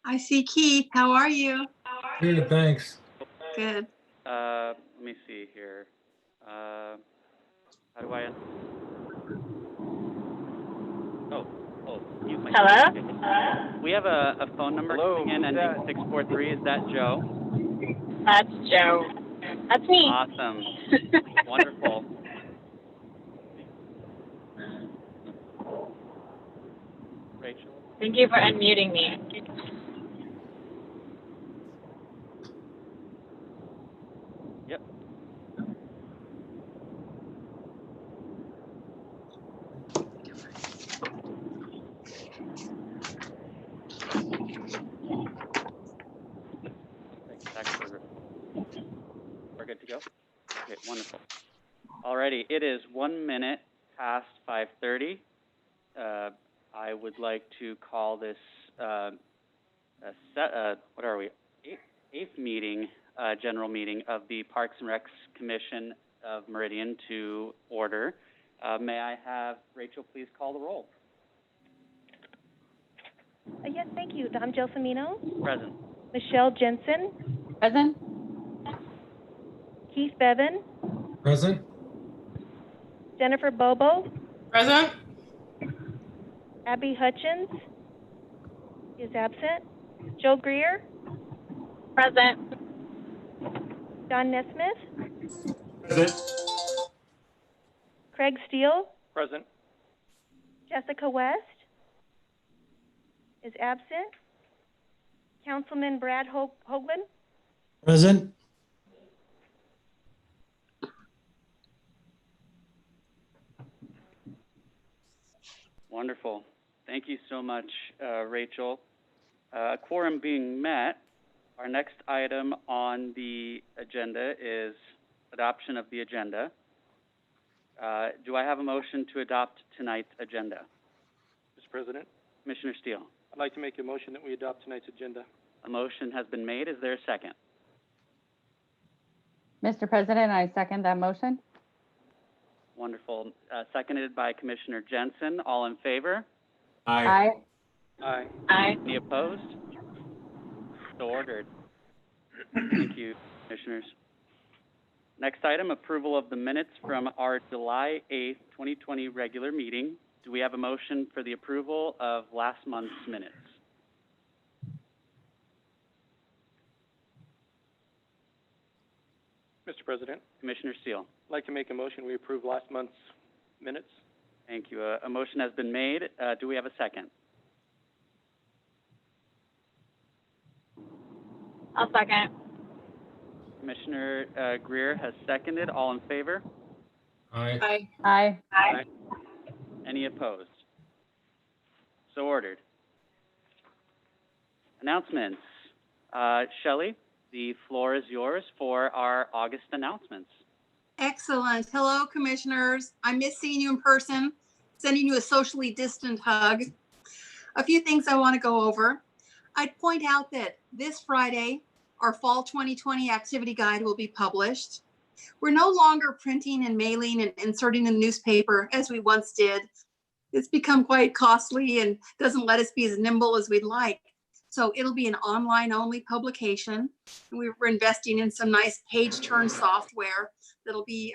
I see Keith. How are you? Good, thanks. Good. Let me see here. How do I? Mute myself. Hello? We have a phone number coming in ending 643. Is that Joe? That's Joe. That's me. Awesome. Wonderful. Rachel? Thank you for unmuting me. Yep. We're good to go? Okay, wonderful. Alrighty, it is 1 minute past 5:30. I would like to call this what are we? Eighth meeting, general meeting of the Parks and Recs Commission of Meridian to order. May I have Rachel please call the roll? Yes, thank you. Don Gelsomino. Present. Michelle Jensen. Present. Keith Bevan. Present. Jennifer Bobo. Present. Abby Hutchins is absent. Joe Greer. Present. Don Nesmith. Present. Craig Steele. Present. Jessica West is absent. Councilman Brad Hoagland. Present. Wonderful. Thank you so much, Rachel. Quorum being met, our next item on the agenda is adoption of the agenda. Do I have a motion to adopt tonight's agenda? Mr. President, Commissioner Steele. I'd like to make a motion that we adopt tonight's agenda. A motion has been made. Is there a second? Mr. President, I second that motion. Wonderful. Seconded by Commissioner Jensen. All in favor? Aye. Aye. Aye. Any opposed? So ordered. Thank you, Commissioners. Next item, approval of the minutes from our July 8th, 2020 regular meeting. Do we have a motion for the approval of last month's minutes? Mr. President, Commissioner Steele. I'd like to make a motion we approve last month's minutes. Thank you. A motion has been made. Do we have a second? I'll second. Commissioner Greer has seconded. All in favor? Aye. Aye. Aye. Aye. Any opposed? So ordered. Announcements. Shelley, the floor is yours for our August announcements. Excellent. Hello, commissioners. I miss seeing you in person, sending you a socially distant hug. A few things I want to go over. I'd point out that this Friday, our fall 2020 activity guide will be published. We're no longer printing and mailing and inserting in the newspaper as we once did. It's become quite costly and doesn't let us be as nimble as we'd like. So it'll be an online only publication. And we're investing in some nice page turn software that'll be,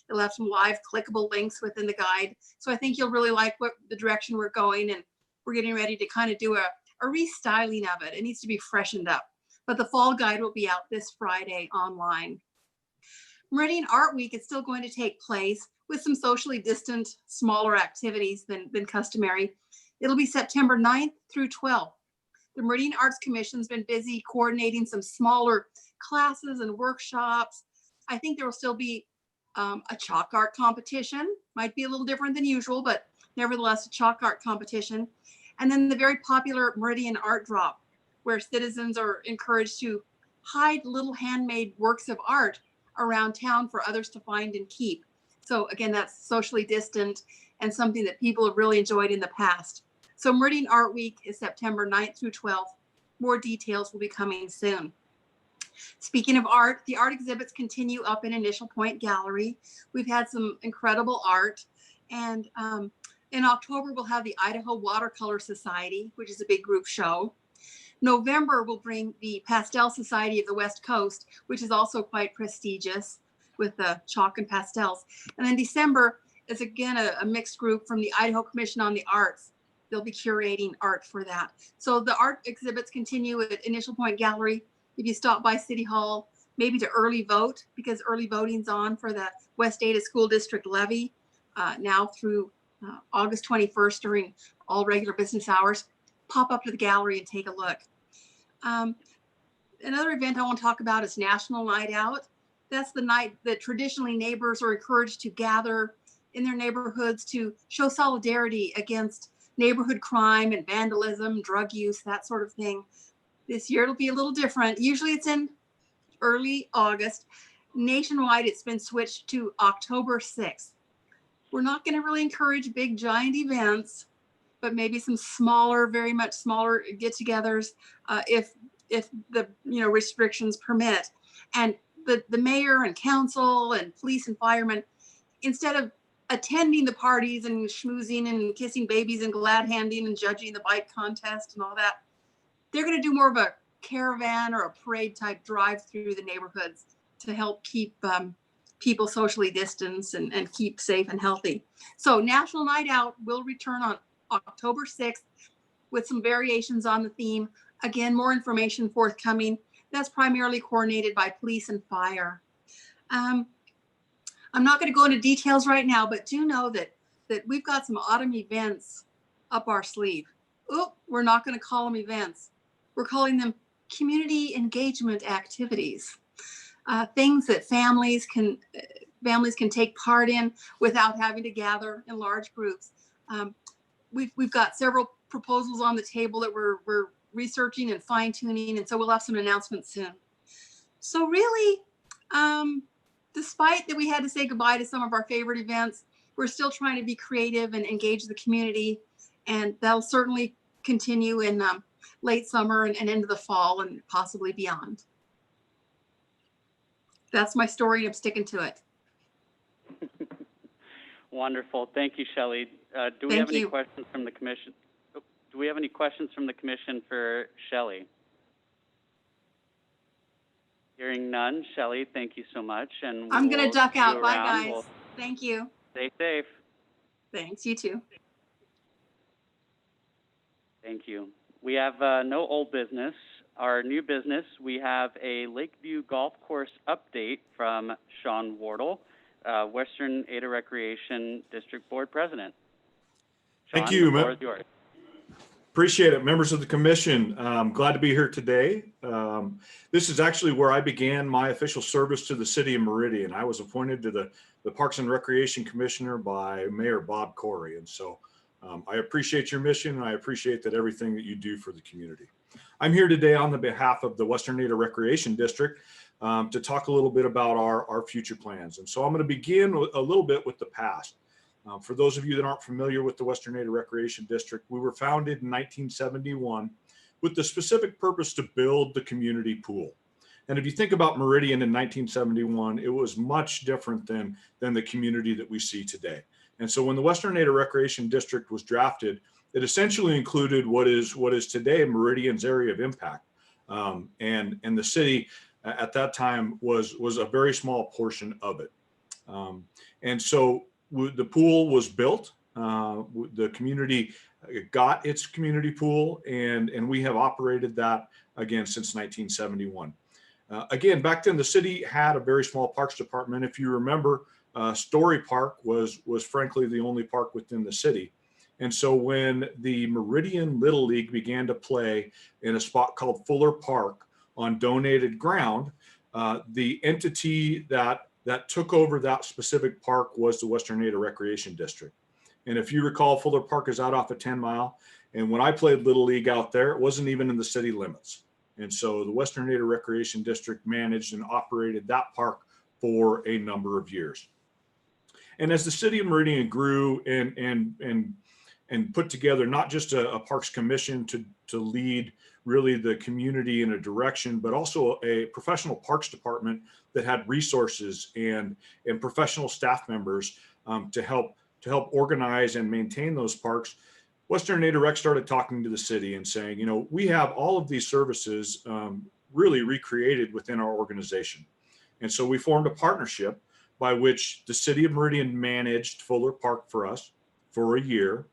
it'll have some live clickable links within the guide. So I think you'll really like what the direction we're going, and we're getting ready to kind of do a restyling of it. It needs to be freshened up, but the fall guide will be out this Friday online. Meridian Art Week is still going to take place with some socially distant, smaller activities than customary. It'll be September 9th through 12th. The Meridian Arts Commission's been busy coordinating some smaller classes and workshops. I think there will still be a chalk art competition. Might be a little different than usual, but nevertheless a chalk art competition. And then the very popular Meridian Art Drop, where citizens are encouraged to hide little handmade works of art around town for others to find and keep. So again, that's socially distant and something that people have really enjoyed in the past. So Meridian Art Week is September 9th through 12th. More details will be coming soon. Speaking of art, the art exhibits continue up in Initial Point Gallery. We've had some incredible art. And in October, we'll have the Idaho Watercolor Society, which is a big group show. November will bring the Pastel Society of the West Coast, which is also quite prestigious with the chalk and pastels. And then December is again a mixed group from the Idaho Commission on the Arts. They'll be curating art for that. So the art exhibits continue at Initial Point Gallery. If you stop by City Hall, maybe to early vote, because early voting's on for the West Ada School District levy now through August 21st during all regular business hours. Pop up to the gallery and take a look. Another event I want to talk about is National Night Out. That's the night that traditionally neighbors are encouraged to gather in their neighborhoods to show solidarity against neighborhood crime and vandalism, drug use, that sort of thing. This year it'll be a little different. Usually it's in early August. Nationwide, it's been switched to October 6th. We're not going to really encourage big giant events, but maybe some smaller, very much smaller get-togethers if the restrictions permit. And the mayor and council and police and firemen, instead of attending the parties and schmoozing and kissing babies and glad handing and judging the bike contest and all that, they're going to do more of a caravan or a parade type drive through the neighborhoods to help keep people socially distanced and keep safe and healthy. So National Night Out will return on October 6th with some variations on the theme. Again, more information forthcoming. That's primarily coordinated by police and fire. I'm not going to go into details right now, but do know that we've got some autumn events up our sleeve. Oh, we're not going to call them events. We're calling them community engagement activities. Things that families can take part in without having to gather in large groups. We've got several proposals on the table that we're researching and fine tuning, and so we'll have some announcements soon. So really, despite that we had to say goodbye to some of our favorite events, we're still trying to be creative and engage the community, and that'll certainly continue in late summer and into the fall and possibly beyond. That's my story, and I'm sticking to it. Wonderful. Thank you, Shelley. Do we have any questions from the commission? Do we have any questions from the commission for Shelley? Hearing none. Shelley, thank you so much. And I'm going to duck out. Bye, guys. We'll Thank you. stay safe. Thanks. You too. Thank you. We have no old business. Our new business, we have a Lakeview Golf Course update from Sean Wardle, Western Ada Recreation District Board President. Sean, Thank you, the floor is yours. Appreciate it. Members of the commission, glad to be here today. This is actually where I began my official service to the city of Meridian. I was appointed to the Parks and Recreation Commissioner by Mayor Bob Corey. And so I appreciate your mission, and I appreciate that everything that you do for the community. I'm here today on the behalf of the Western Ada Recreation District to talk a little bit about our future plans. And so I'm going to begin a little bit with the past. For those of you that aren't familiar with the Western Ada Recreation District, we were founded in 1971 with the specific purpose to build the community pool. And if you think about Meridian in 1971, it was much different than the community that we see today. And so when the Western Ada Recreation District was drafted, it essentially included what is today Meridian's area of impact. And the city at that time was a very small portion of it. And so the pool was built, the community got its community pool, and we have operated that again since 1971. Again, back then the city had a very small parks department. If you remember, Story Park was frankly the only park within the city. And so when the Meridian Little League began to play in a spot called Fuller Park on donated ground, the entity that took over that specific park was the Western Ada Recreation District. And if you recall, Fuller Park is out off of 10 Mile. And when I played Little League out there, it wasn't even in the city limits. And so the Western Ada Recreation District managed and operated that park for a number of years. And as the city of Meridian grew and put together not just a parks commission to lead really the community in a direction, but also a professional parks department that had resources and professional staff members to help organize and maintain those parks, Western Native Rec started talking to the city and saying, you know, we have all of these services really recreated within our organization. And so we formed a partnership by which the city of Meridian managed Fuller Park for us for a year.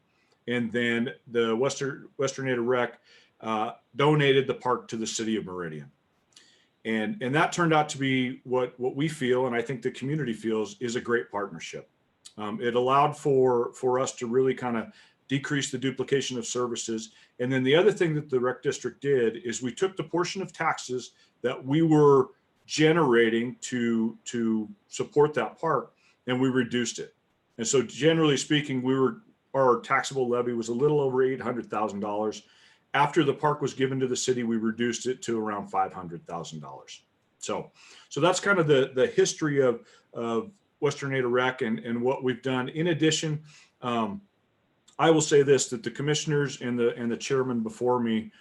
And then the Western Native Rec donated the park to the city of Meridian. And that turned out to be what we feel, and I think the community feels, is a great partnership. It allowed for us to really kind of decrease the duplication of services. And then the other thing that the rec district did is we took the portion of taxes that we were generating to support that park, and we reduced it. And so generally speaking, our taxable levy was a little over $800,000. After the park was given to the city, we reduced it to around $500,000. So that's kind of the history of Western Native Rec and what we've done. In addition, I will say this, that the commissioners and the chairman before me,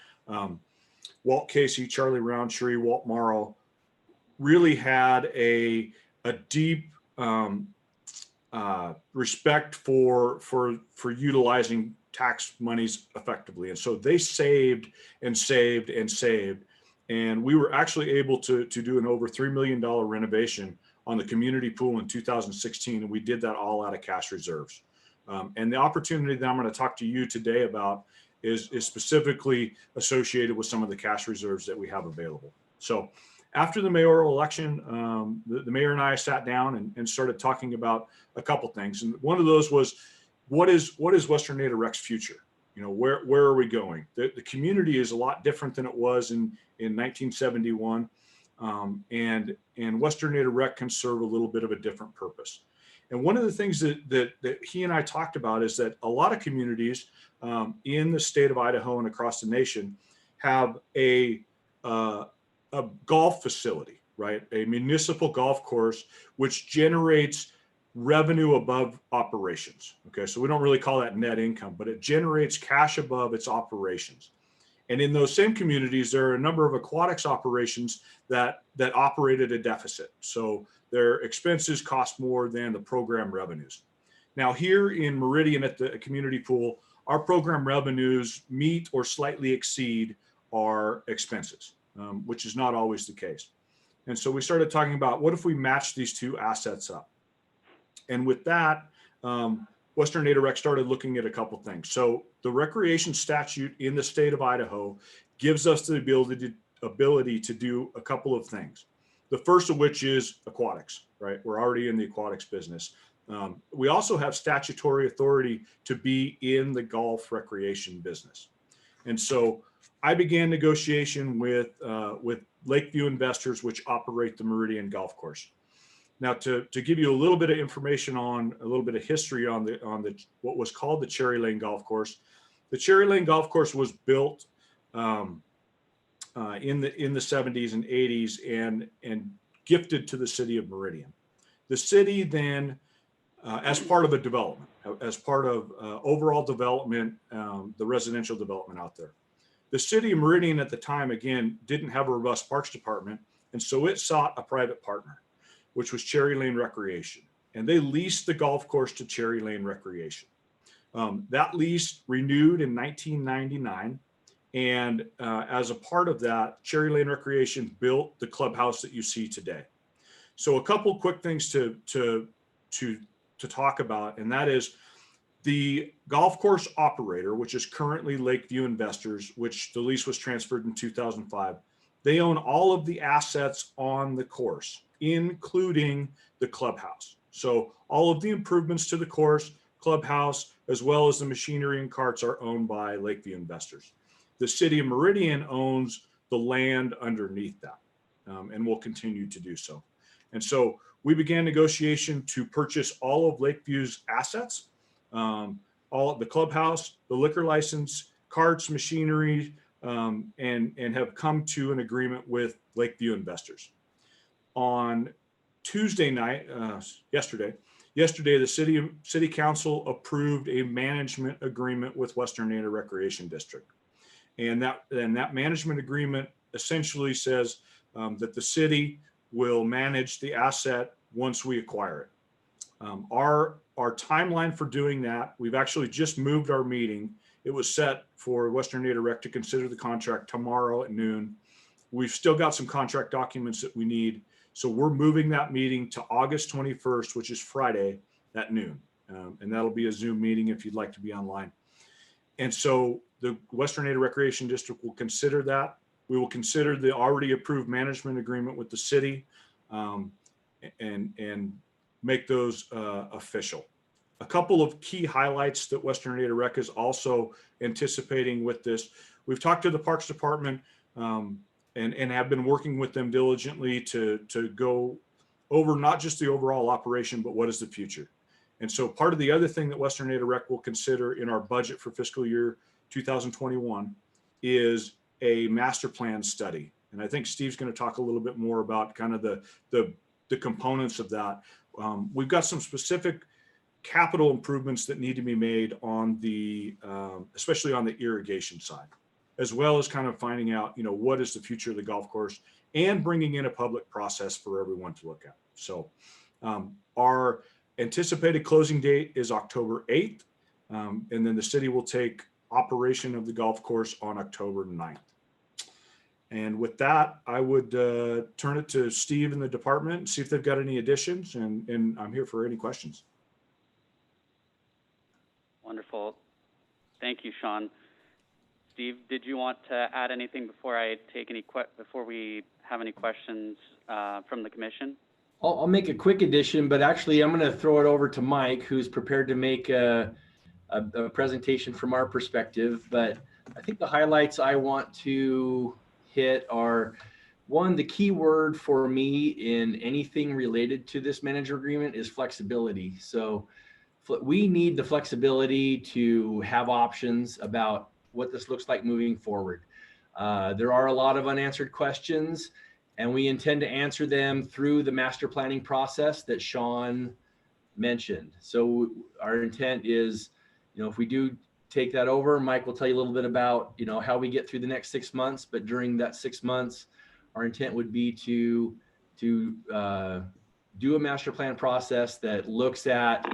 Walt Casey, Charlie Roundtree, Walt Morrow, really had a deep respect for utilizing tax monies effectively. And so they saved and saved and saved. And we were actually able to do an over $3 million renovation on the community pool in 2016. And we did that all out of cash reserves. And the opportunity that I'm going to talk to you today about is specifically associated with some of the cash reserves that we have available. So after the mayoral election, the mayor and I sat down and started talking about a couple things. And one of those was, what is Western Native Rec's future? You know, where are we going? The community is a lot different than it was in 1971. And Western Native Rec can serve a little bit of a different purpose. And one of the things that he and I talked about is that a lot of communities in the state of Idaho and across the nation have a golf facility, right? A municipal golf course, which generates revenue above operations. Okay, so we don't really call that net income, but it generates cash above its operations. And in those same communities, there are a number of aquatics operations that operate at a deficit. So their expenses cost more than the program revenues. Now here in Meridian at the community pool, our program revenues meet or slightly exceed our expenses, which is not always the case. And so we started talking about, what if we match these two assets up? And with that, Western Native Rec started looking at a couple things. So the recreation statute in the state of Idaho gives us the ability to do a couple of things. The first of which is aquatics, right? We're already in the aquatics business. We also have statutory authority to be in the golf recreation business. And so I began negotiation with Lakeview investors, which operate the Meridian golf course. Now, to give you a little bit of information on a little bit of history on the what was called the Cherry Lane Golf Course. The Cherry Lane Golf Course was built in the 70s and 80s and gifted to the city of Meridian. The city then, as part of a development, as part of overall development, the residential development out there. The city of Meridian at the time, again, didn't have a robust parks department, and so it sought a private partner, which was Cherry Lane Recreation. And they leased the golf course to Cherry Lane Recreation. That lease renewed in 1999. And as a part of that, Cherry Lane Recreation built the clubhouse that you see today. So a couple quick things to talk about, and that is the golf course operator, which is currently Lakeview Investors, which the lease was transferred in 2005. They own all of the assets on the course, including the clubhouse. So all of the improvements to the course, clubhouse, as well as the machinery and carts are owned by Lakeview Investors. The city of Meridian owns the land underneath that, and will continue to do so. And so we began negotiation to purchase all of Lakeview's assets, all of the clubhouse, the liquor license, carts, machinery, and have come to an agreement with Lakeview Investors. On Tuesday night, yesterday, the city council approved a management agreement with Western Native Recreation District. And that management agreement essentially says that the city will manage the asset once we acquire it. Our timeline for doing that, we've actually just moved our meeting, it was set for Western Data Rec to consider the contract tomorrow at noon. We've still got some contract documents that we need. So we're moving that meeting to August 21st, which is Friday at noon. And that'll be a Zoom meeting if you'd like to be online. And so the Western Data Recreation District will consider that. We will consider the already approved management agreement with the city and make those official. A couple of key highlights that Western Data Rec is also anticipating with this. We've talked to the Parks Department and have been working with them diligently to go over not just the overall operation, but what is the future. And so part of the other thing that Western Data Rec will consider in our budget for fiscal year 2021 is a master plan study. And I think Steve's going to talk a little bit more about kind of the components of that. We've got some specific capital improvements that need to be made on the, especially on the irrigation side, as well as kind of finding out, what is the future of the golf course and bringing in a public process for everyone to look at. So our anticipated closing date is October 8th. And then the city will take operation of the golf course on October 9th. And with that, I would turn it to Steve in the department and see if they've got any additions, and I'm here for any questions. Wonderful. Thank you, Sean. Steve, did you want to add anything before I take any before we have any questions from the commission? I'll make a quick addition, but actually I'm going to throw it over to Mike, who's prepared to make a presentation from our perspective. But I think the highlights I want to hit are, one, the key word for me in anything related to this manager agreement is flexibility. So we need the flexibility to have options about what this looks like moving forward. There are a lot of unanswered questions, and we intend to answer them through the master planning process that Sean mentioned. So our intent is, if we do take that over, Mike will tell you a little bit about, how we get through the next 6 months. But during that 6 months, our intent would be to do a master plan process that looks at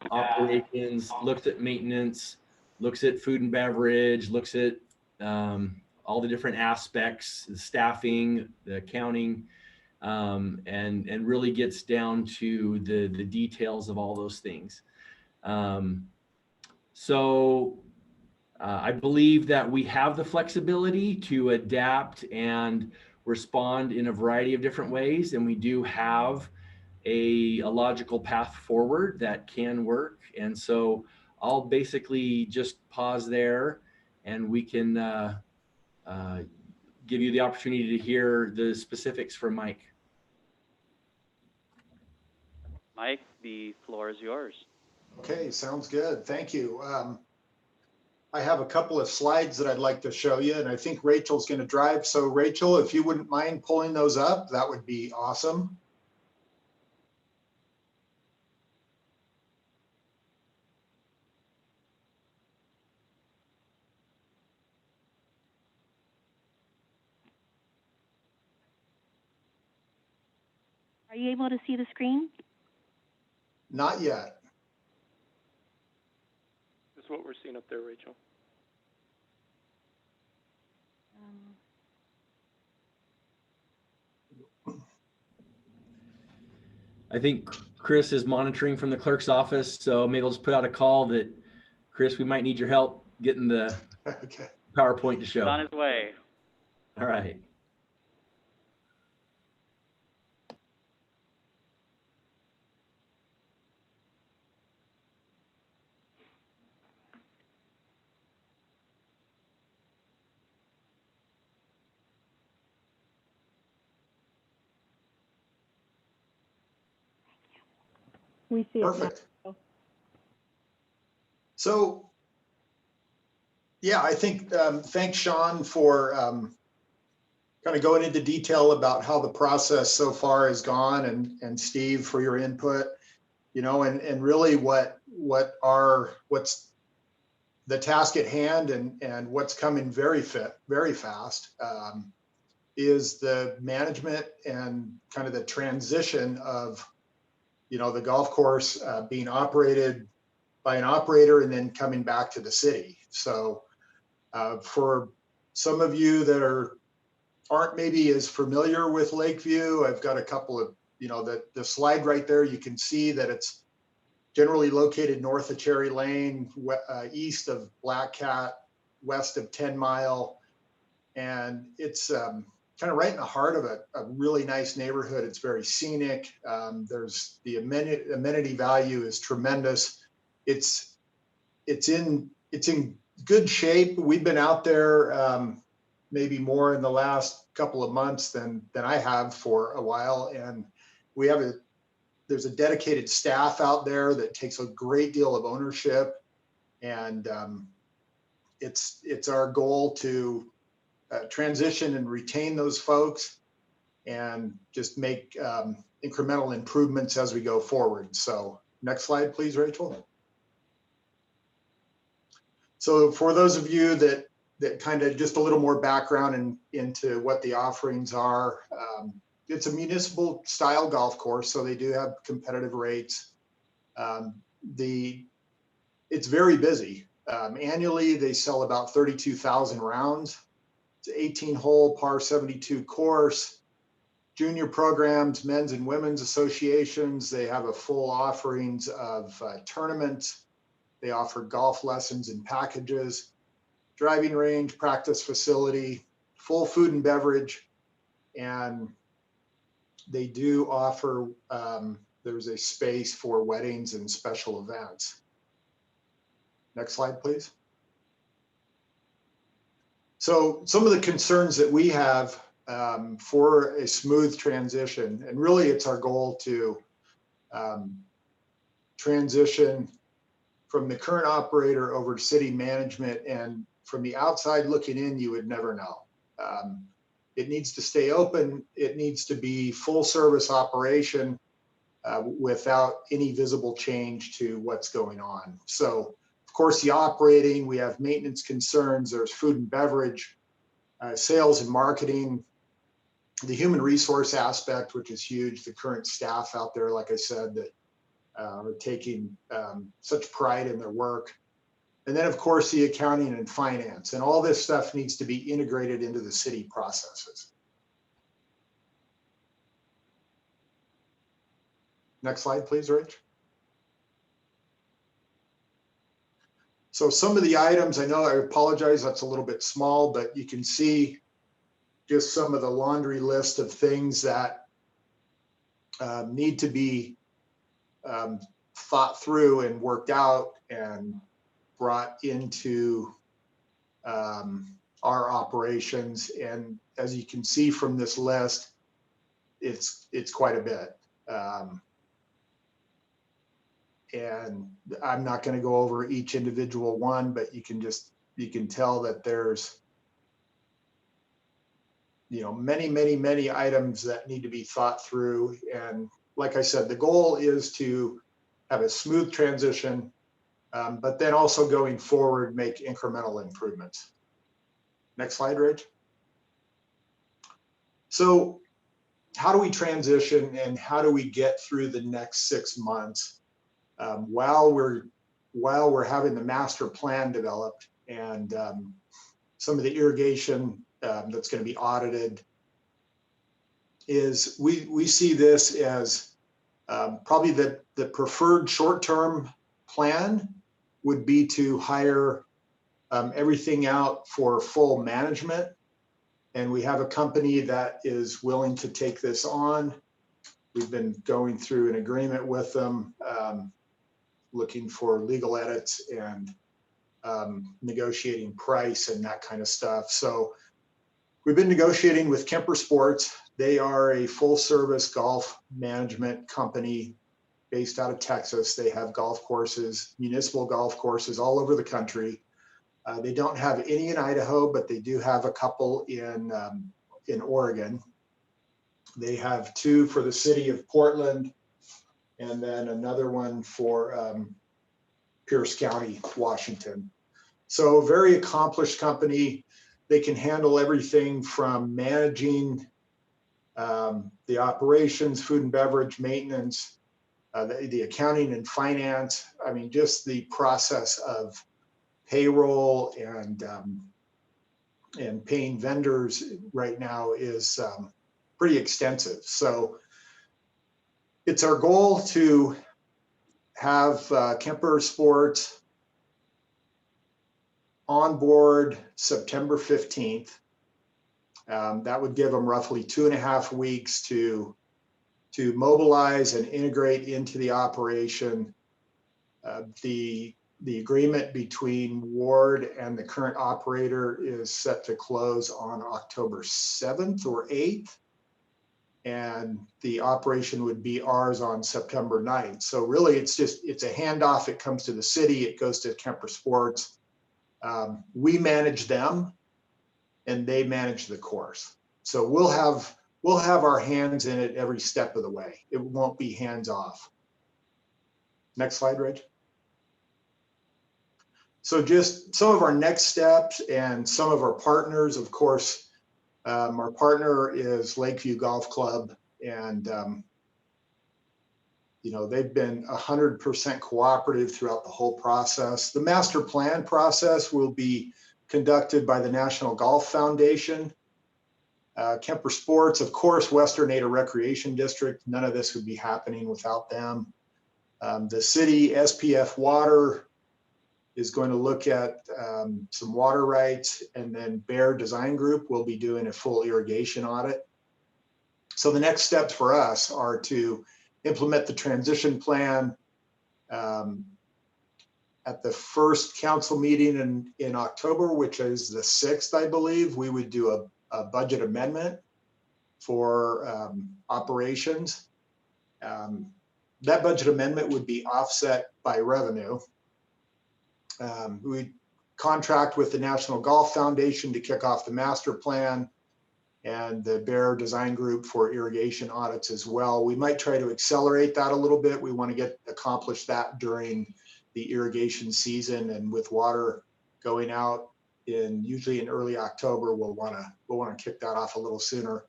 operations, looks at maintenance, looks at food and beverage, looks at all the different aspects, the staffing, the accounting, and really gets down to the details of all those things. So I believe that we have the flexibility to adapt and respond in a variety of different ways, and we do have a logical path forward that can work. And so I'll basically just pause there, and we can give you the opportunity to hear the specifics from Mike. Mike, the floor is yours. Okay, sounds good. Thank you. I have a couple of slides that I'd like to show you, and I think Rachel's going to drive. So Rachel, if you wouldn't mind pulling those up, that would be awesome. Are you able to see the screen? Not yet. This is what we're seeing up there, Rachel. I think Chris is monitoring from the clerk's office, so maybe I'll just put out a call that, Chris, we might need your help getting the Okay. PowerPoint to show. He's on his way. All right. We see it now. Perfect. So, yeah, I think, thanks, Sean, for kind of going into detail about how the process so far has gone, and Steve for your input, and really what's the task at hand and what's coming very fast is the management and kind of the transition of the golf course being operated by an operator and then coming back to the city. So For some of you that aren't maybe as familiar with Lakeview, I've got a couple of, the slide right there, you can see that it's generally located north of Cherry Lane, east of Black Cat, west of 10 Mile. And it's kind of right in the heart of a really nice neighborhood. It's very scenic. There's the amenity value is tremendous. It's in good shape. We've been out there maybe more in the last couple of months than I have for a while. And there's a dedicated staff out there that takes a great deal of ownership. And it's our goal to transition and retain those folks and just make incremental improvements as we go forward. So next slide, please, Rachel. So for those of you that kind of just a little more background into what the offerings are, it's a municipal style golf course, so they do have competitive rates. It's very busy. Annually, they sell about 32,000 rounds. It's an 18-hole par 72 course. Junior programs, men's and women's associations. They have a full offerings of tournaments. They offer golf lessons and packages, driving range, practice facility, full food and beverage, and they do offer, there's a space for weddings and special events. Next slide, please. So some of the concerns that we have for a smooth transition, and really it's our goal to transition from the current operator over to city management, and from the outside looking in, you would never know. It needs to stay open. It needs to be full service operation without any visible change to what's going on. So of course, the operating, we have maintenance concerns, there's food and beverage, sales and marketing, the human resource aspect, which is huge, the current staff out there, like I said, that are taking such pride in their work. And then of course, the accounting and finance, and all this stuff needs to be integrated into the city processes. Next slide, please, Rich. So some of the items, I know, I apologize, that's a little bit small, but you can see just some of the laundry list of things that need to be thought through and worked out and brought into our operations. And as you can see from this list, it's quite a bit. And I'm not going to go over each individual one, but you can tell that there's, many items that need to be thought through. And like I said, the goal is to have a smooth transition, but then also going forward, make incremental improvements. Next slide, Rich. So how do we transition and how do we get through the next 6 months while we're having the master plan developed and some of the irrigation that's going to be audited? Is we see this as probably the preferred short-term plan would be to hire everything out for full management. And we have a company that is willing to take this on. We've been going through an agreement with them, looking for legal edits and negotiating price and that kind of stuff. So we've been negotiating with Kemper Sports. They are a full service golf management company based out of Texas. They have golf courses, municipal golf courses all over the country. They don't have any in Idaho, but they do have a couple in Oregon. They have 2 for the city of Portland, and then another one for Pierce County, Washington. So very accomplished company. They can handle everything from managing the operations, food and beverage, maintenance, the accounting and finance. I mean, just the process of payroll and and paying vendors right now is pretty extensive. So it's our goal to have Kemper Sports on board September 15th. That would give them roughly 2.5 weeks to mobilize and integrate into the operation. The agreement between Ward and the current operator is set to close on October 7th or 8th. And the operation would be ours on September 9th. So really it's a handoff. It comes to the city, it goes to Kemper Sports. We manage them and they manage the course. So we'll have our hands in it every step of the way. It won't be hands off. Next slide, Reg. So just some of our next steps and some of our partners, of course, our partner is Lakeview Golf Club, and they've been 100% cooperative throughout the whole process. The master plan process will be conducted by the National Golf Foundation. Kemper Sports, of course, Western Ada Recreation District. None of this would be happening without them. The city, SPF Water, is going to look at some water rights, and then Bear Design Group will be doing a full irrigation audit. So the next steps for us are to implement the transition plan. At the first council meeting in October, which is the 6th, I believe, we would do a budget amendment for operations. That budget amendment would be offset by revenue. We contract with the National Golf Foundation to kick off the master plan, and the Bear Design Group for irrigation audits as well. We might try to accelerate that a little bit. We want to accomplish that during the irrigation season, and with water going out usually in early October, we'll want to kick that off a little sooner.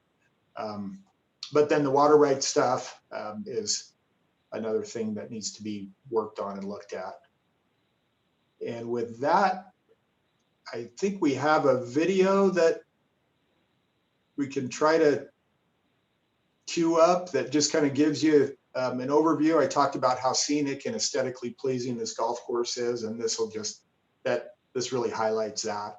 But then the water rights stuff is another thing that needs to be worked on and looked at. And with that, I think we have a video that we can try to queue up that just kind of gives you an overview. I talked about how scenic and aesthetically pleasing this golf course is, and this really highlights that.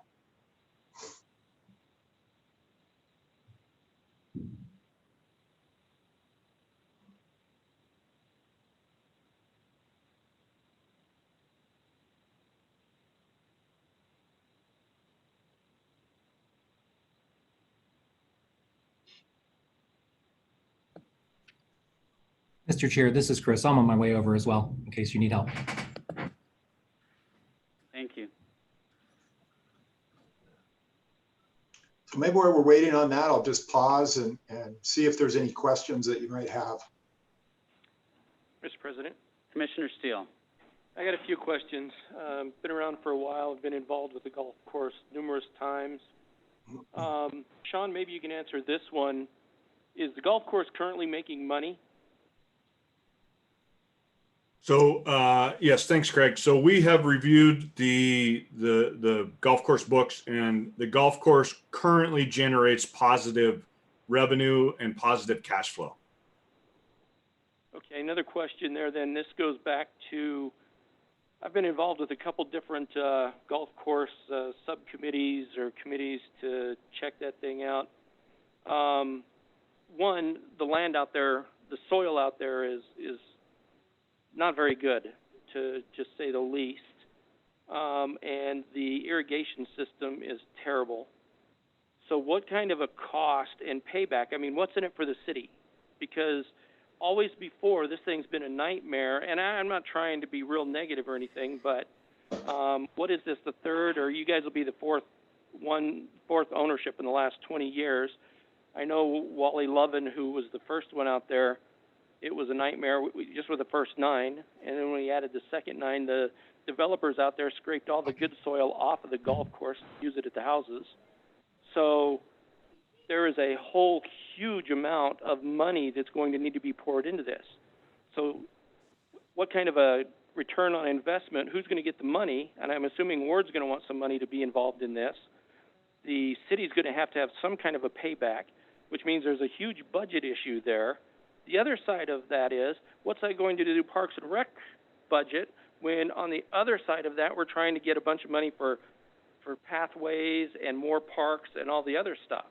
Mr. Chair, this is Chris. I'm on my way over as well, in case you need help. Thank you. So maybe while we're waiting on that, I'll just pause and see if there's any questions that you might have. Mr. President, Commissioner Steele. I got a few questions. Been around for a while, been involved with the golf course numerous times. Sean, maybe you can answer this one. Is the golf course currently making money? So yes, thanks, Craig. So we have reviewed the golf course books, and the golf course currently generates positive revenue and positive cash flow. Okay, another question there then. This goes back to, I've been involved with a couple different golf course subcommittees or committees to check that thing out. One, the land out there, the soil out there is not very good, to just say the least. And the irrigation system is terrible. So what kind of a cost and payback? I mean, what's in it for the city? Because always before, this thing's been a nightmare, and I'm not trying to be real negative or anything, but what is this, the third, or you guys will be the fourth ownership in the last 20 years. I know Wally Lovin, who was the first one out there, it was a nightmare just with the first 9, and then when we added the second 9, the developers out there scraped all the good soil off of the golf course to use it at the houses. So there is a whole huge amount of money that's going to need to be poured into this. So what kind of a return on investment, who's going to get the money? And I'm assuming Ward's going to want some money to be involved in this. the city's going to have some kind of a payback, which means there's a huge budget issue there. The other side of that is, what's that going to do to Parks and Rec budget when on the other side of that, we're trying to get a bunch of money for pathways and more parks and all the other stuff?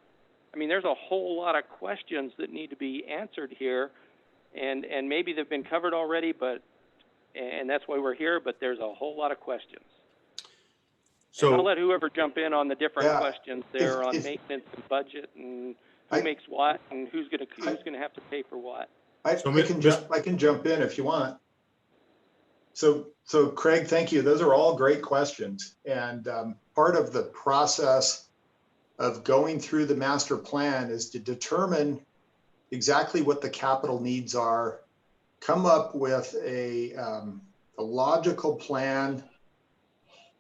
I mean, there's a whole lot of questions that need to be answered here, and maybe they've been covered already, and that's why we're here, but there's a whole lot of questions. So and I'll let whoever jump in on the different questions there on maintenance and budget and who makes what and who's gonna have to pay for what. I can jump in if you want. So Craig, thank you. Those are all great questions. And part of the process of going through the master plan is to determine exactly what the capital needs are, come up with a logical plan,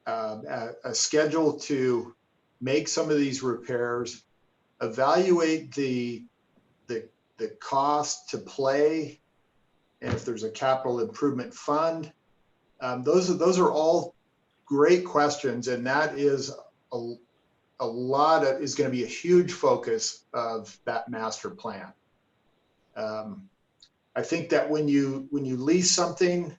a schedule to make some of these repairs, evaluate the cost to play, and if there's a capital improvement fund. Those are all great questions, and that is a lot of is going to be a huge focus of that master plan. I think that when you lease something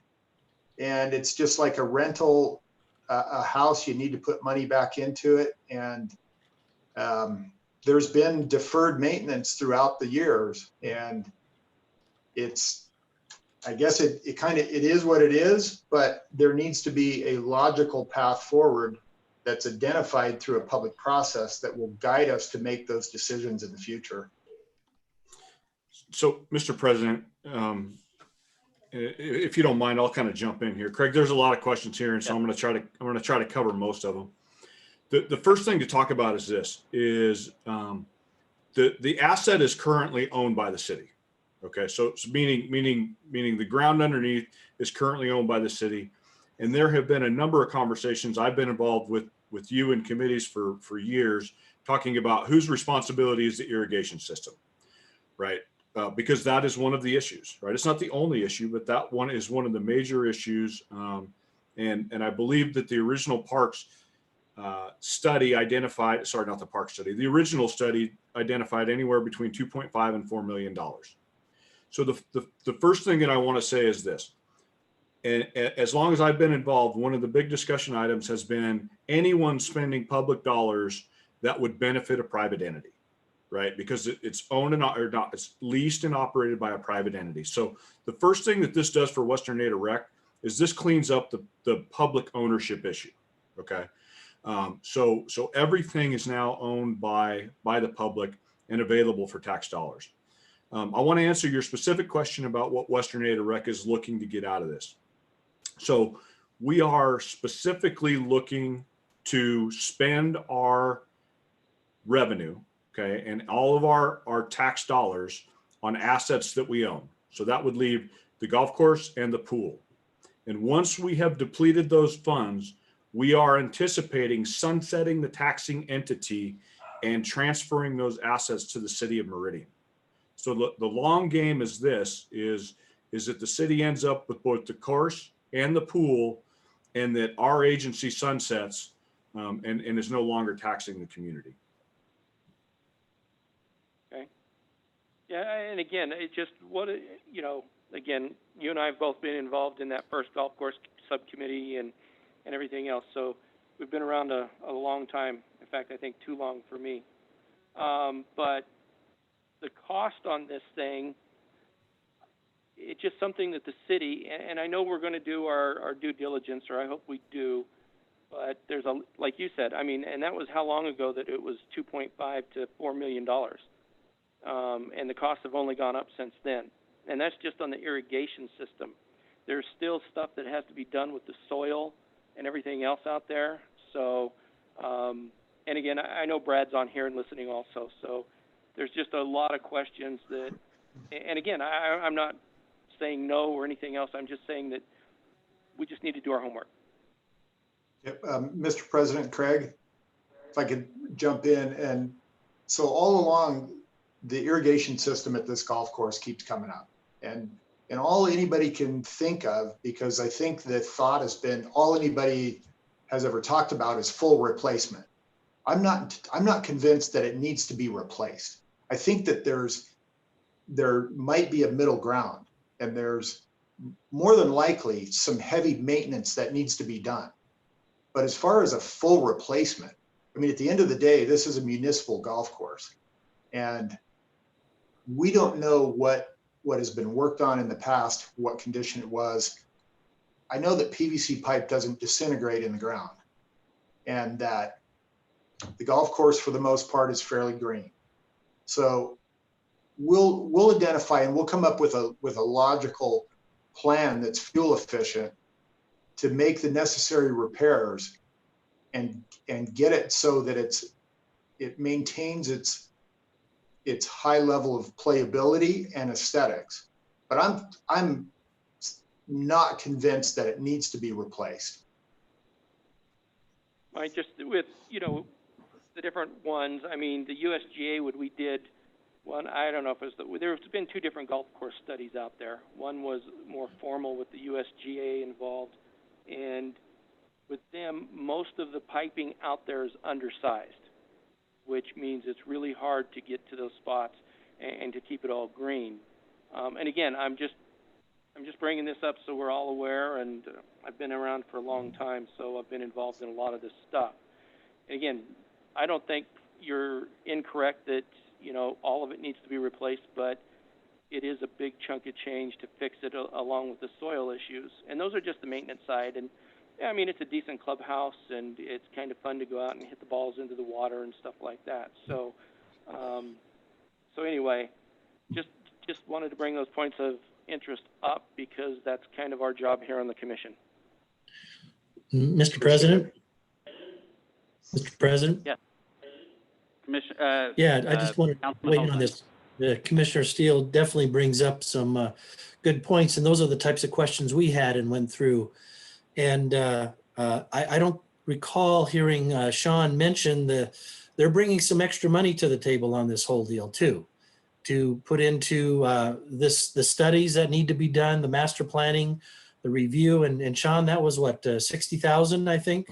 and it's just like a rental, a house, you need to put money back into it, and there's been deferred maintenance throughout the years, and I guess it is what it is, but there needs to be a logical path forward that's identified through a public process that will guide us to make those decisions in the future. So, Mr. President, if you don't mind, I'll kind of jump in here. Craig, there's a lot of questions here, and so I'm going to try to cover most of them. The first thing to talk about is this: the asset is currently owned by the city. Okay, so meaning the ground underneath is currently owned by the city, and there have been a number of conversations. I've been involved with you in committees for years, talking about whose responsibility is the irrigation system, right? Because that is one of the issues, right? It's not the only issue, but that one is one of the major issues. And I believe that the original parks study identified, sorry, not the park study, the original study identified anywhere between $2.5 and $4 million. So the first thing that I want to say is this: and as long as I've been involved, one of the big discussion items has been anyone spending public dollars that would benefit a private entity, right? Because it's owned it's leased and operated by a private entity. So the first thing that this does for Western Native Rec is this cleans up the public ownership issue. Okay, so everything is now owned by the public and available for tax dollars. I want to answer your specific question about what Western Native Rec is looking to get out of this. So we are specifically looking to spend our revenue, okay, and all of our tax dollars on assets that we own. So that would leave the golf course and the pool. And once we have depleted those funds, we are anticipating sunsetting the taxing entity and transferring those assets to the city of Meridian. So the long game is this, is that the city ends up with both the course and the pool, and that our agency sunsets and is no longer taxing the community. Okay. Yeah, and again, it just, again, you and I have both been involved in that first golf course subcommittee and everything else. So we've been around a long time. In fact, I think too long for me. But the cost on this thing, it's just something that the city, and I know we're going to do our due diligence, or I hope we do, but there's like you said, I mean, and that was how long ago that it was $2.5 to $4 million. And the costs have only gone up since then. And that's just on the irrigation system. There's still stuff that has to be done with the soil and everything else out there. So, and again, I know Brad's on here and listening also. So there's just a lot of questions that, and again, I'm not saying no or anything else. I'm just saying that we just need to do our homework. Yep. Mr. President, Craig, if I could jump in. And so all along, the irrigation system at this golf course keeps coming up. And all anybody can think of, because I think the thought has been all anybody has ever talked about is full replacement. I'm not convinced that it needs to be replaced. I think that there might be a middle ground, and there's more than likely some heavy maintenance that needs to be done. But as far as a full replacement, I mean, at the end of the day, this is a municipal golf course, and we don't know what has been worked on in the past, what condition it was. I know that PVC pipe doesn't disintegrate in the ground, and that the golf course for the most part is fairly green. So we'll identify and we'll come up with a logical plan that's fuel efficient to make the necessary repairs and get it so that it maintains its high level of playability and aesthetics. But I'm not convinced that it needs to be replaced. I just, with, the different ones, I mean, the USGA, we did one, I don't know if it was, there's been 2 different golf course studies out there. One was more formal with the USGA involved, and with them, most of the piping out there is undersized, which means it's really hard to get to those spots and to keep it all green. And again, I'm just bringing this up so we're all aware, and I've been around for a long time, so I've been involved in a lot of this stuff. And again, I don't think you're incorrect that, all of it needs to be replaced, but it is a big chunk of change to fix it along with the soil issues. And those are just the maintenance side. And yeah, I mean, it's a decent clubhouse, and it's kind of fun to go out and hit the balls into the water and stuff like that. So, anyway, just wanted to bring those points of interest up because that's kind of our job here on the commission. Mr. President? Mr. President? Yeah. I just wanted to weigh in on this. Commissioner Steele definitely brings up some good points, and those are the types of questions we had and went through. And I don't recall hearing Sean mention they're bringing some extra money to the table on this whole deal too, to put into the studies that need to be done, the master planning, the review, and Sean, that was what, 60,000, I think?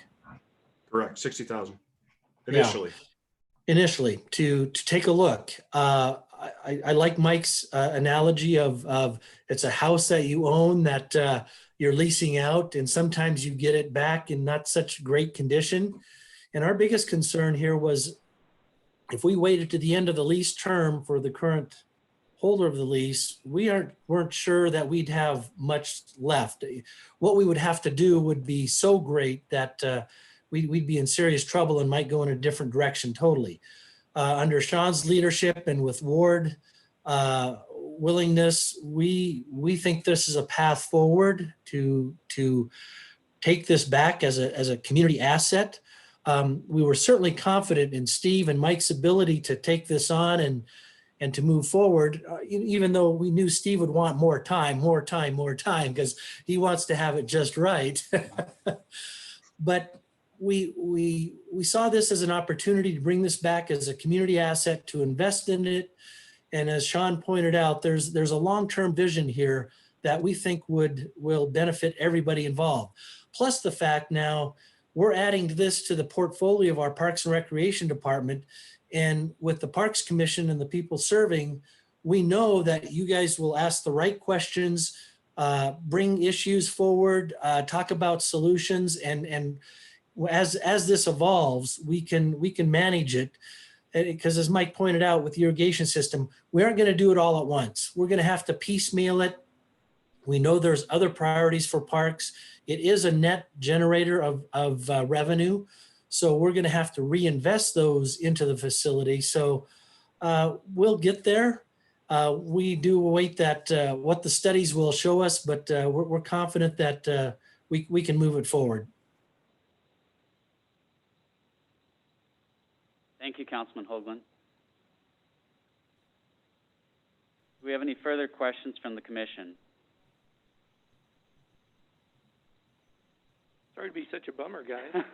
Correct, 60,000 initially. Yeah. Initially, to take a look. I like Mike's analogy of it's a house that you own that you're leasing out, and sometimes you get it back in not such great condition. And our biggest concern here was if we waited to the end of the lease term for the current holder of the lease, weren't sure that we'd have much left. What we would have to do would be so great that we'd be in serious trouble and might go in a different direction totally. Under Sean's leadership and with Ward willingness, we think this is a path forward to take this back as a community asset. We were certainly confident in Steve and Mike's ability to take this on and to move forward, even though we knew Steve would want more time, because he wants to have it just right. But we saw this as an opportunity to bring this back as a community asset, to invest in it. And as Sean pointed out, there's a long-term vision here that we think will benefit everybody involved. Plus the fact now we're adding this to the portfolio of our Parks and Recreation Department. And with the Parks Commission and the people serving, we know that you guys will ask the right questions, bring issues forward, talk about solutions, and as this evolves, we can manage it. Because as Mike pointed out with the irrigation system, we aren't going to do it all at once. We're going to have to piecemeal it. We know there's other priorities for parks. It is a net generator of revenue. So we're going to have to reinvest those into the facility. So we'll get there. We do await that what the studies will show us, but we're confident that we can move it forward. Thank you, Councilman Hoagland. Do we have any further questions from the commission? Sorry to be such a bummer, guys.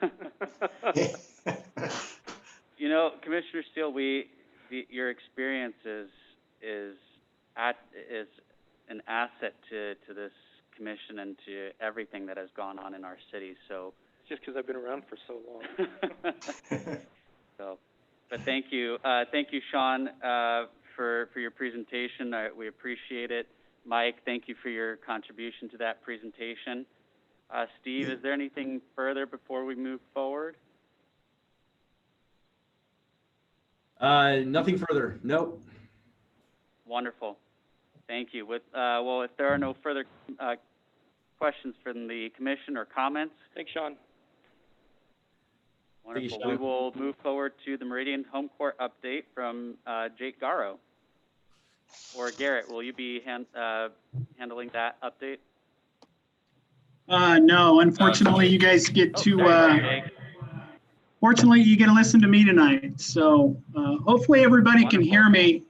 Commissioner Steele, your experience is an asset to this commission and to everything that has gone on in our city. So it's just because I've been around for so long. So, but thank you, Sean, for your presentation. We appreciate it. Mike, thank you for your contribution to that presentation. Steve, is there anything further before we move forward? Nothing further. Nope. Wonderful. Thank you. Well, if there are no further questions from the commission or comments. Thanks, Sean. Wonderful. Thank you, We Sean. will move forward to the Meridian home court update from Jake Garrow. Or Garrett, will you be handling that update? No, unfortunately, you guys get to, fortunately, you get to listen to me tonight. So hopefully everybody can hear me.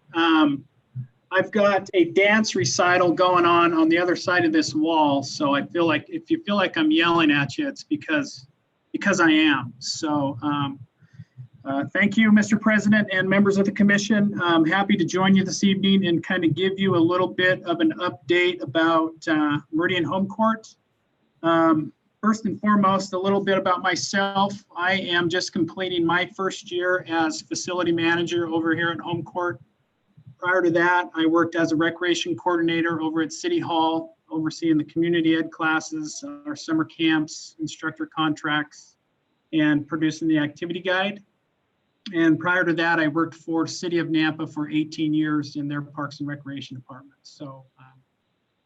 I've got a dance recital going on the other side of this wall. So I feel like if you feel like I'm yelling at you, it's because I am. So thank you, Mr. President and members of the commission. I'm happy to join you this evening and kind of give you a little bit of an update about Meridian Home Court. First and foremost, a little bit about myself. I am just completing my first year as facility manager over here at Home Court. Prior to that, I worked as a recreation coordinator over at City Hall, overseeing the community ed classes, our summer camps, instructor contracts, and producing the activity guide. And prior to that, I worked for City of Nampa for 18 years in their Parks and Recreation Department. So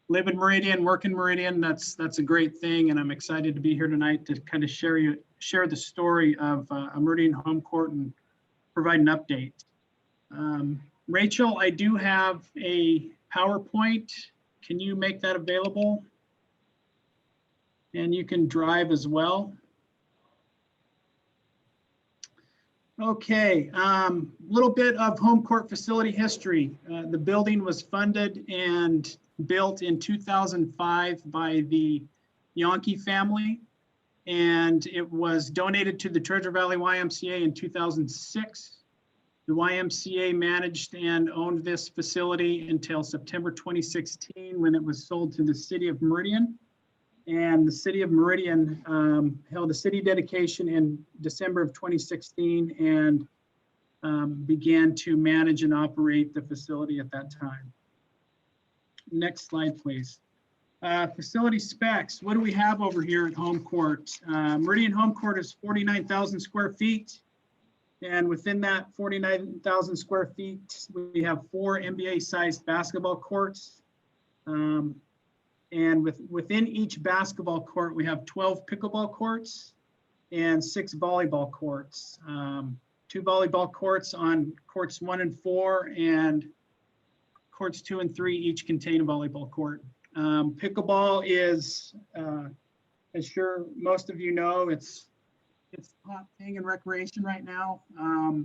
live in Meridian, work in Meridian, that's a great thing. And I'm excited to be here tonight to kind of share the story of a Meridian Home Court and provide an update. Rachel, I do have a PowerPoint. Can you make that available? And you can drive as well. Okay, little bit of home court facility history. The building was funded and built in 2005 by the Yankee family, and it was donated to the Treasure Valley YMCA in 2006. The YMCA managed and owned this facility until September 2016 when it was sold to the City of Meridian. And the City of Meridian held a city dedication in December of 2016 and began to manage and operate the facility at that time. Next slide, please. Facility specs. What do we have over here at Home Court? Meridian Home Court is 49,000 square feet. And within that 49,000 square feet, we have 4 NBA-sized basketball courts. And within each basketball court, we have 12 pickleball courts and 6 volleyball courts. 2 volleyball courts on courts 1 and 4, and courts 2 and 3 each contain a volleyball court. Pickleball is, as sure most of you know, it's a hot thing in recreation right now.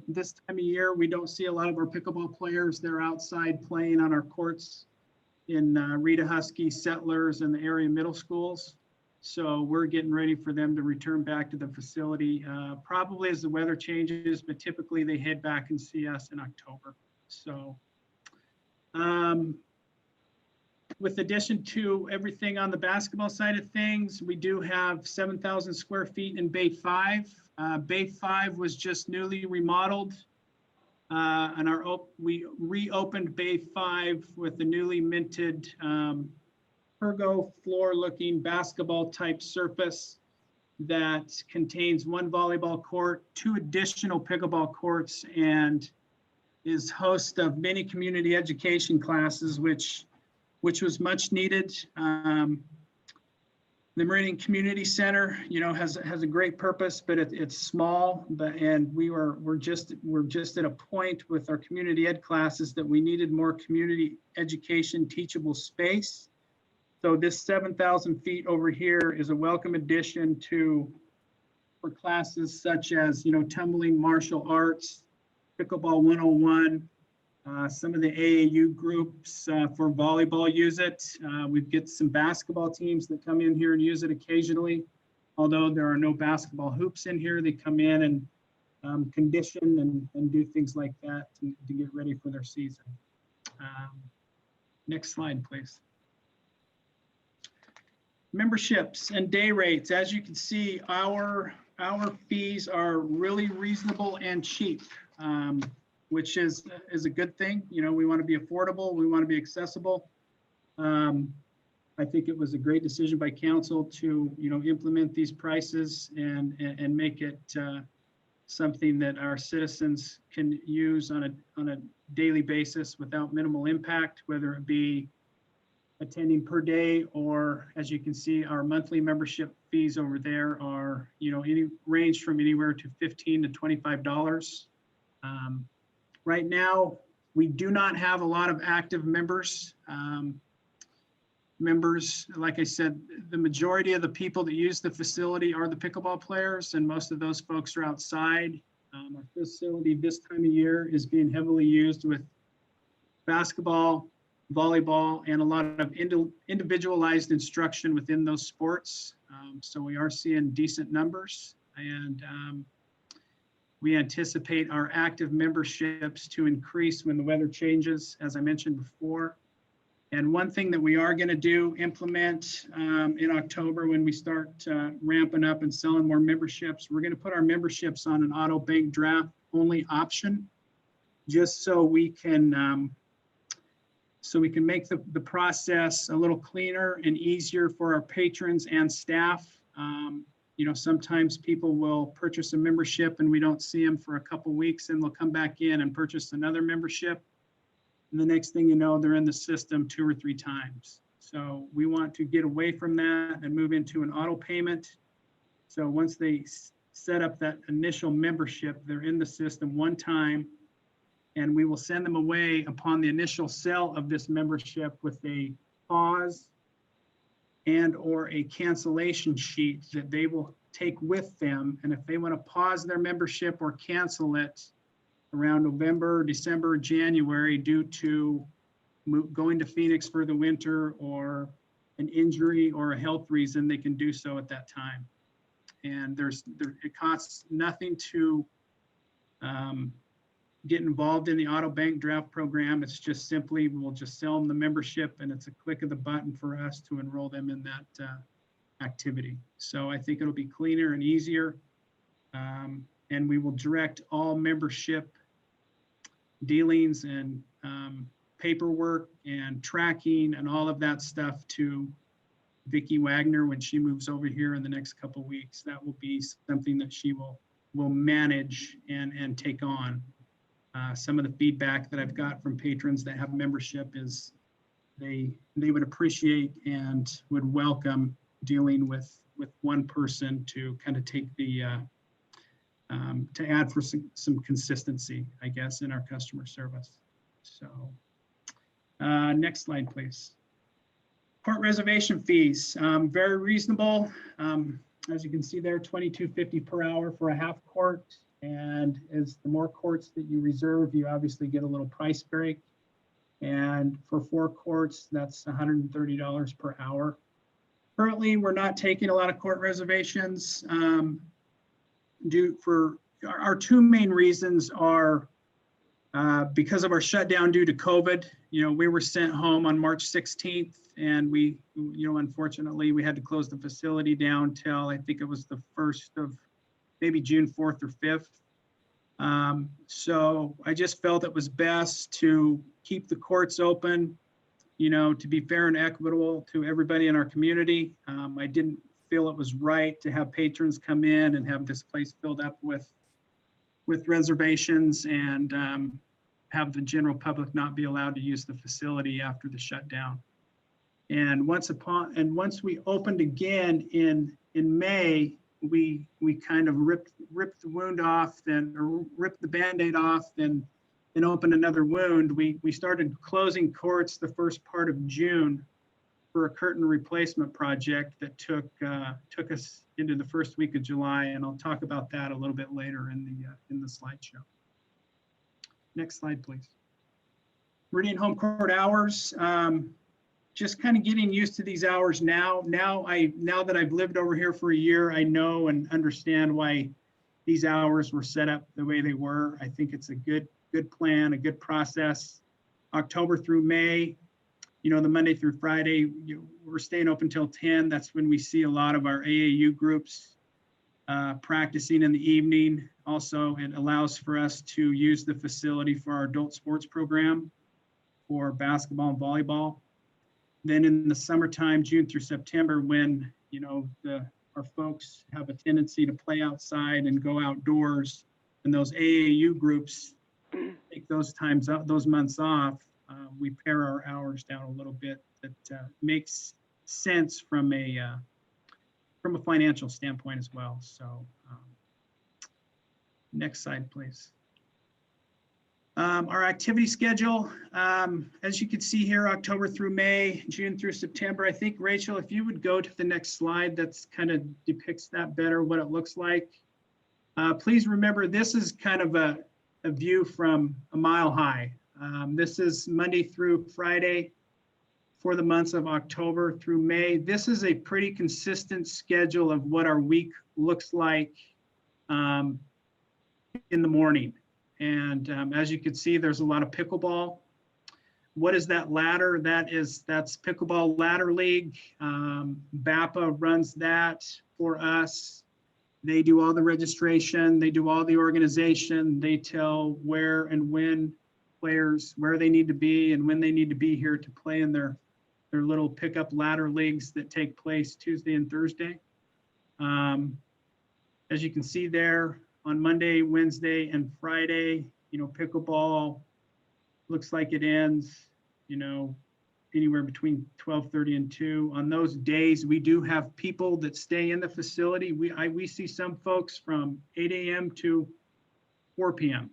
This time of year, we don't see a lot of our pickleball players. They're outside playing on our courts in Rita Husky, Settlers, and the area middle schools. So we're getting ready for them to return back to the facility, probably as the weather changes, but typically they head back and see us in October. So with addition to everything on the basketball side of things, we do have 7,000 square feet in Bay 5. Bay 5 was just newly remodeled. And we reopened Bay 5 with the newly minted pergo floor looking basketball type surface that contains 1 volleyball court, 2 additional pickleball courts, and is host of many community education classes, which was much needed. The Meridian Community Center, has a great purpose, but it's small. And we're just at a point with our community ed classes that we needed more community education teachable space. So this 7,000 feet over here is a welcome addition for classes such as tumbling, martial arts, pickleball 101. Some of the AAU groups for volleyball use it. We get some basketball teams that come in here and use it occasionally. Although there are no basketball hoops in here, they come in and condition and do things like that to get ready for their season. Next slide, please. Memberships and day rates. As you can see, our our fees are really reasonable and cheap, which is a good thing. You know, we want to be affordable, we want to be accessible. I think it was a great decision by council to, you know, implement these prices and make it something that our citizens can use on a daily basis without minimal impact, whether it be attending per day, or as you can see, our monthly membership fees over there are, you know, range from anywhere to $15 to $25. Right now, we do not have a lot of active members. Like I said, the majority of the people that use the facility are the pickleball players, and most of those folks are outside. Our facility this time of year is being heavily used with basketball, volleyball, and a lot of individualized instruction within those sports. So we are seeing decent numbers, and we anticipate our active memberships to increase when the weather changes, as I mentioned before. And one thing that we are going to implement in October when we start ramping up and selling more memberships, we're going to put our memberships on an auto bank draft only option, just so we can make the process a little cleaner and easier for our patrons and staff. You know, sometimes people will purchase a membership and we don't see them for a couple weeks, and they'll come back in and purchase another membership. And the next thing you know, they're in the system 2 or 3 times. So we want to get away from that and move into an auto payment. So once they set up that initial membership, they're in the system one time, and we will send them away upon the initial sale of this membership with a pause and or a cancellation sheet that they will take with them. And if they want to pause their membership or cancel it around November, December, January, due to going to Phoenix for the winter or an injury or a health reason, they can do so at that time. And it costs nothing to get involved in the auto bank draft program. It's just simply, we'll just sell them the membership, and it's a click of the button for us to enroll them in that activity. So I think it'll be cleaner and easier. And we will direct all membership dealings and paperwork and tracking and all of that stuff to Vicki Wagner when she moves over here in the next couple of weeks. That will be something that she will manage and take on. Some of the feedback that I've got from patrons that have membership is they would appreciate and would welcome dealing with one person to kind of take the to add for some consistency, I guess, in our customer service. So next slide, please. Court reservation fees, very reasonable. As you can see there, $22.50 per hour for a half court. And as the more courts that you reserve, you obviously get a little price break. And for 4 courts, that's $130 per hour. Currently, we're not taking a lot of court reservations. Our 2 main reasons are because of our shutdown due to COVID. You know, we were sent home on March 16th, and we, you know, unfortunately, we had to close the facility down till I think it was the 1st of maybe June 4th or 5th. So I just felt it was best to keep the courts open, you know, to be fair and equitable to everybody in our community. I didn't feel it was right to have patrons come in and have this place filled up with reservations and have the general public not be allowed to use the facility after the shutdown. And once we opened again in May, we kind of ripped the wound off, or ripped the Band-Aid off, and opened another wound. We started closing courts the first part of June for a curtain replacement project that took us into the first week of July, and I'll talk about that a little bit later in the slideshow. Next slide, please. Meridian home court hours. Just kind of getting used to these hours now. Now that I've lived over here for a year, I know and understand why these hours were set up the way they were. I think it's a good plan, a good process. October through May, you know, the Monday through Friday, we're staying open till 10. That's when we see a lot of our AAU groups practicing in the evening. Also, it allows for us to use the facility for our adult sports program for basketball and volleyball. Then in the summertime, June through September, when, you know, our folks have a tendency to play outside and go outdoors, and those AAU groups take those times out, those months off, we pare our hours down a little bit. That makes sense from a financial standpoint as well. So next slide, please. Our activity schedule, as you can see here, October through May, June through September. I think, Rachel, if you would go to the next slide, that's kind of depicts that better, what it looks like. Please remember, this is kind of a view from a mile high. This is Monday through Friday for the months of October through May. This is a pretty consistent schedule of what our week looks like in the morning. And as you can see, there's a lot of pickleball. What is that ladder? That's Pickleball Ladder League. BAPA runs that for us. They do all the registration. They do all the organization. They tell where and when players, where they need to be and when they need to be here to play in their little pickup ladder leagues that take place Tuesday and Thursday. As you can see there, on Monday, Wednesday, and Friday, you know, pickleball looks like it ends, you know, anywhere between 12:30 and 2. On those days, we do have people that stay in the facility. We see some folks from 8 a.m. to 4 p.m.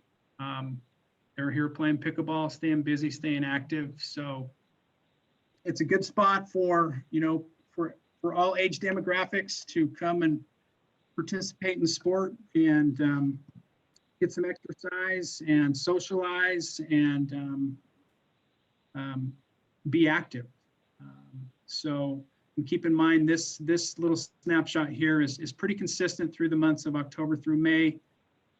They're here playing pickleball, staying busy, staying active. So it's a good spot for, you know, for all age demographics to come and participate in sport and get some exercise and socialize and be active. So and keep in mind this little snapshot here is pretty consistent through the months of October through May.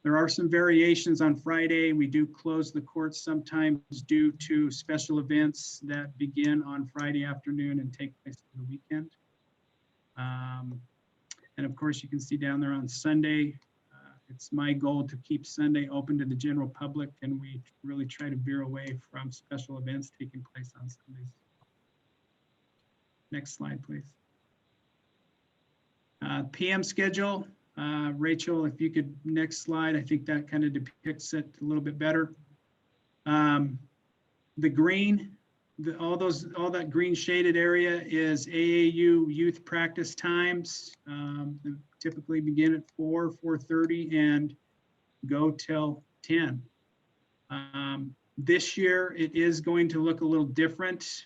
There are some variations on Friday. We do close the courts sometimes due to special events that begin on Friday afternoon and take place on the weekend. And of course, you can see down there on Sunday, it's my goal to keep Sunday open to the general public, and we really try to veer away from special events taking place on Sundays. Next slide, please. PM schedule. Rachel, if you could, next slide. I think that kind of depicts it a little bit better. The green, all that green shaded area is AAU youth practice times. Typically begin at 4:30 and go till 10. This year it is going to look a little different.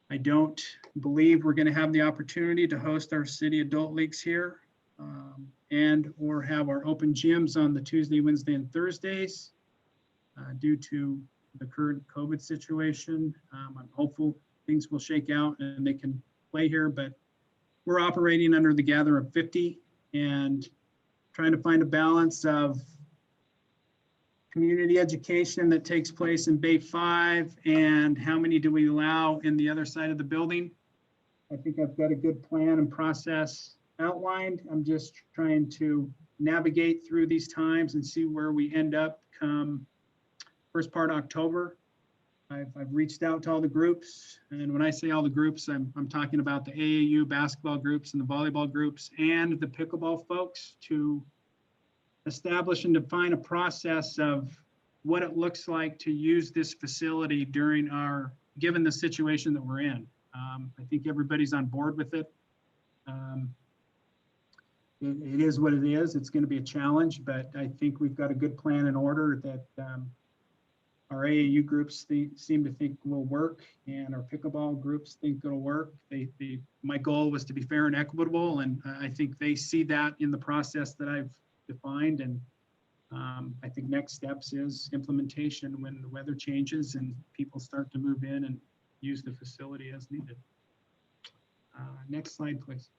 I don't believe we're going to have the opportunity to host our city adult leagues here and or have our open gyms on the Tuesday, Wednesday, and Thursdays due to the current COVID situation. I'm hopeful things will shake out and they can play here, but we're operating under the gather of 50 and trying to find a balance of community education that takes place in Bay 5 and how many do we allow in the other side of the building. I think I've got a good plan and process outlined. I'm just trying to navigate through these times and see where we end up come first part of October. I've reached out to all the groups, and when I say all the groups, I'm talking about the AAU basketball groups and the volleyball groups and the pickleball folks to establish and define a process of what it looks like to use this facility during given the situation that we're in. I think everybody's on board with it. It is what it is. It's going to be a challenge, but I think we've got a good plan in order that our AAU groups seem to think will work, and our pickleball groups think it'll work. My goal was to be fair and equitable, and I think they see that in the process that I've defined. And I think next steps is implementation when the weather changes and people start to move in and use the facility as needed. Next slide, please.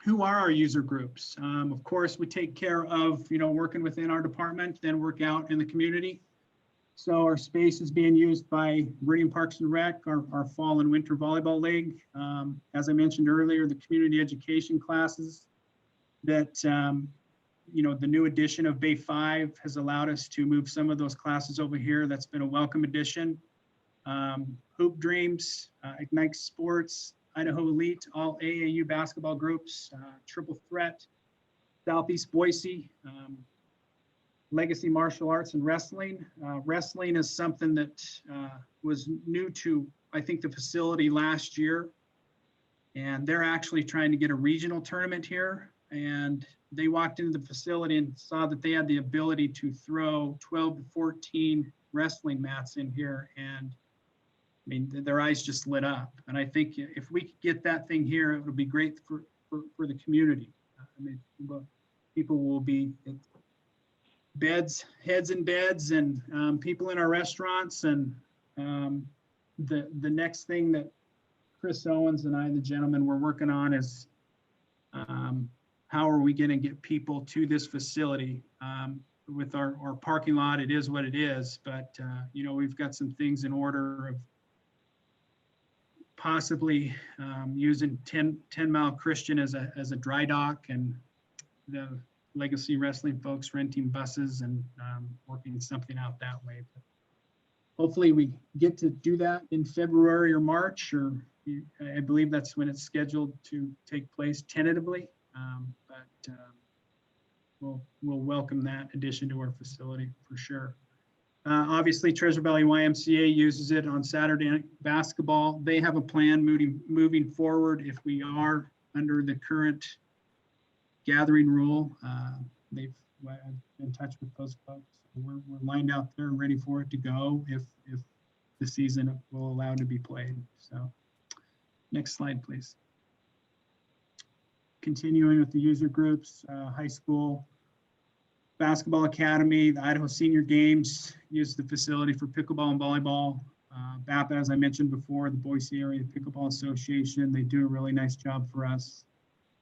Who are our user groups? Of course, we take care of, working within our department, then work out in the community. So our space is being used by Meridian Parks and Rec, our fall and winter volleyball league. As I mentioned earlier, the community education classes that, you know, the new addition of Bay 5 has allowed us to move some of those classes over here. That's been a welcome addition. Hoop Dreams, Ignite Sports, Idaho Elite, all AAU basketball groups, Triple Threat, Southeast Boise, Legacy Martial Arts and Wrestling. Wrestling is something that was new to, I think, the facility last year. And they're actually trying to get a regional tournament here. And they walked into the facility and saw that they had the ability to throw 12 to 14 wrestling mats in here. And I mean, their eyes just lit up. And I think if we could get that thing here, it would be great for the community. I mean, people will be beds, heads in beds, and people in our restaurants. And the next thing that Chris Owens and I, the gentleman, we're working on is how are we going to get people to this facility? With our parking lot, it is what it is, but you know, we've got some things in order of possibly using 10 Mile Christian as a dry dock, and the Legacy Wrestling folks renting buses and working something out that way. But hopefully we get to do that in February or March, or I believe that's when it's scheduled to take place tentatively. But we'll welcome that addition to our facility for sure. Obviously, Treasure Valley YMCA uses it on Saturday night basketball. They have a plan moving forward if we are under the current gathering rule. I've been in touch with those folks. We're lined out there ready for it to go if the season will allow to be played. So next slide, please. Continuing with the user groups, high school basketball academy, the Idaho Senior Games use the facility for pickleball and volleyball. BAPA, as I mentioned before, the Boise Area Pickleball Association, they do a really nice job for us,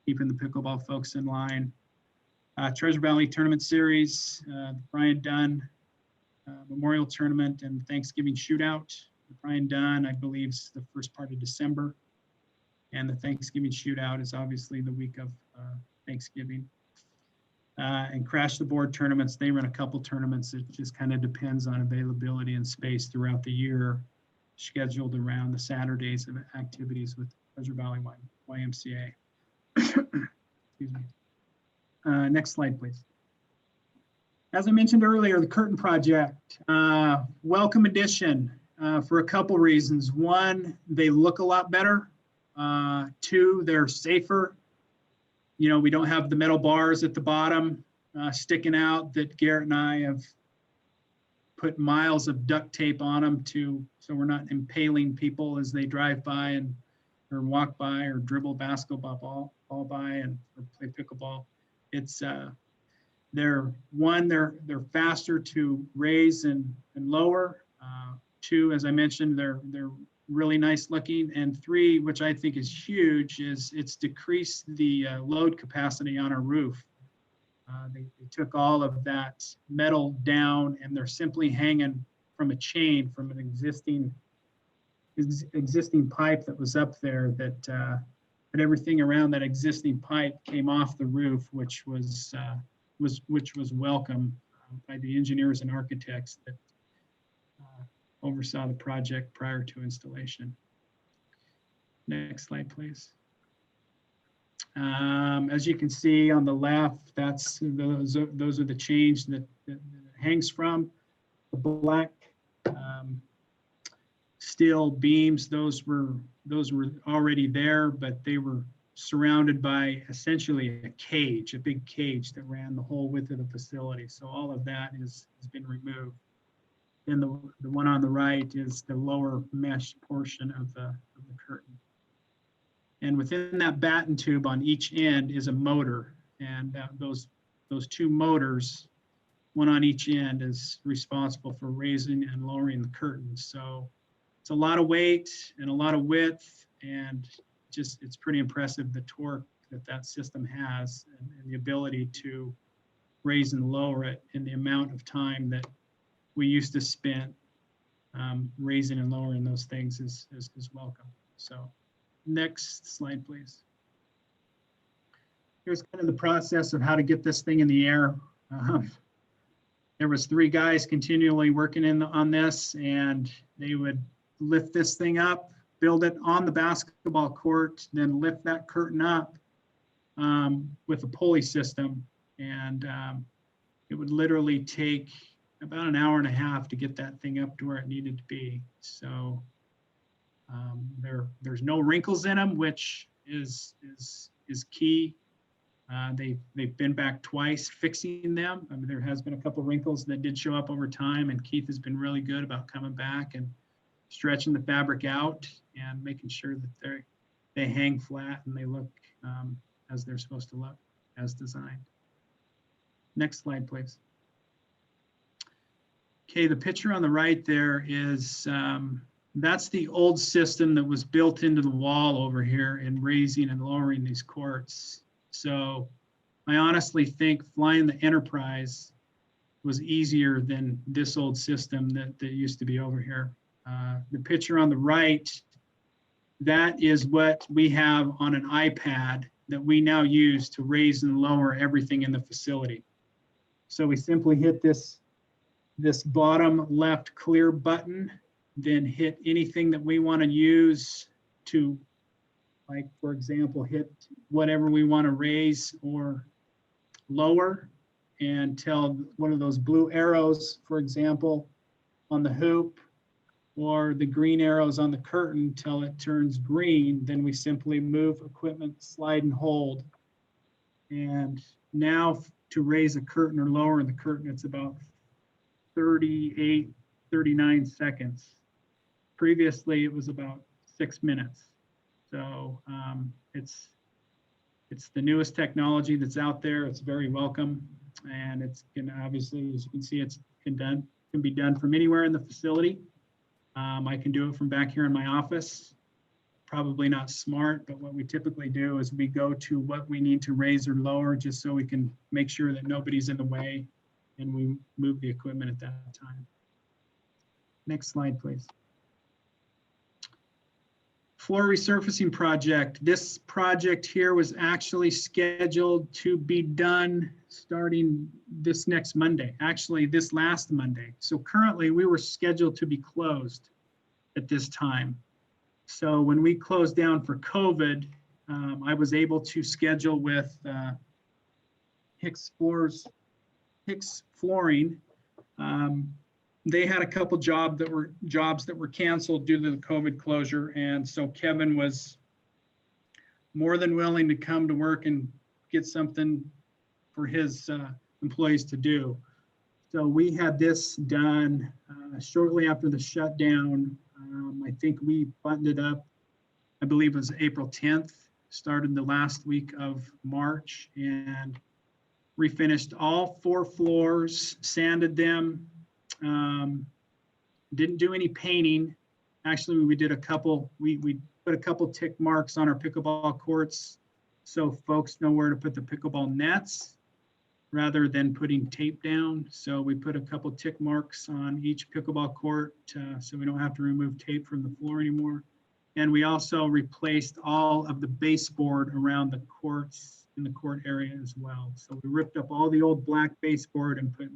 keeping the pickleball folks in line. Treasure Valley Tournament Series, the Brian Dunn Memorial Tournament and Thanksgiving Shootout. The Brian Dunn, I believe, is the first part of December. And the Thanksgiving Shootout is obviously the week of Thanksgiving. And Crash the Board tournaments, they run a couple tournaments. It just kind of depends on availability and space throughout the year, scheduled around the Saturdays of activities with Treasure Valley YMCA. Excuse me. Next slide, please. As I mentioned earlier, the Curtain Project, welcome addition for a couple reasons. One, they look a lot better. Two, they're safer. You know, we don't have the metal bars at the bottom sticking out that Garrett and I have put miles of duct tape on them so we're not impaling people as they drive by or walk by or dribble basketball ball by or play pickleball. It's they're faster to raise and lower. Two, as I mentioned, they're really nice looking. And three, which I think is huge, is it's decreased the load capacity on our roof. They took all of that metal down and they're simply hanging from a chain from an existing pipe that was up there that but everything around that existing pipe came off the roof, which was welcome by the engineers and architects that oversaw the project prior to installation. Next slide, please. As you can see on the left, those are the change that it hangs from. The black steel beams, those were already there, but they were surrounded by essentially a big cage that ran the whole width of the facility. So all of that has been removed. And the one on the right is the lower mesh portion of the curtain. And within that batten tube on each end is a motor. And those two motors, one on each end, is responsible for raising and lowering the curtain. So it's a lot of weight and a lot of width, and it's pretty impressive the torque that system has and the ability to raise and lower it in the amount of time that we used to spend raising and lowering those things is welcome. So next slide, please. here's kind of the process of how to get this thing in the air. There was 3 guys continually working on this, and they would lift this thing up, build it on the basketball court, then lift that curtain up with a pulley system. And it would literally take about an hour and a half to get that thing up to where it needed to be. So there's no wrinkles in them, which is key. They've been back twice fixing them. I mean, there has been a couple wrinkles that did show up over time, and Keith has been really good about coming back and stretching the fabric out and making sure that they hang flat and they look as they're supposed to look, as designed. Next slide, please. Okay, the picture on the right there is, that's the old system that was built into the wall over here in raising and lowering these courts. So I honestly think flying the Enterprise was easier than this old system that used to be over here. The picture on the right, that is what we have on an iPad that we now use to raise and lower everything in the facility. So we simply hit this bottom left clear button, then hit anything that we want to use to, like, for example, hit whatever we want to raise or lower, and tell one of those blue arrows, for example, on the hoop, or the green arrows on the curtain till it turns green. Then we simply move equipment, slide and hold. And now to raise a curtain or lower the curtain, it's about 38, 39 seconds. Previously, it was about 6 minutes. So it's the newest technology that's out there. It's very welcome, and it's can obviously, as you can see, it's can be done from anywhere in the facility. I can do it from back here in my office. Probably not smart, but what we typically do is we go to what we need to raise or lower, just so we can make sure that nobody's in the way, and we move the equipment at that time. Next slide, please. Floor resurfacing project. This project here was actually scheduled to be done starting this next Monday, actually this last Monday. So currently we were scheduled to be closed at this time. So when we closed down for COVID, I was able to schedule with Hicks Flooring. They had a couple jobs that were canceled due to the COVID closure, and so Kevin was more than willing to come to work and get something for his employees to do. So we had this done shortly after the shutdown. I think we buttoned it up, I believe it was April 10th, started the last week of March, and refinished all 4 floors, sanded them. Didn't do any painting. Actually, we did a couple, we put a couple tick marks on our pickleball courts so folks know where to put the pickleball nets rather than putting tape down. So we put a couple tick marks on each pickleball court so we don't have to remove tape from the floor anymore. And we also replaced all of the baseboard around the courts in the court area as well. So we ripped up all the old black baseboard and put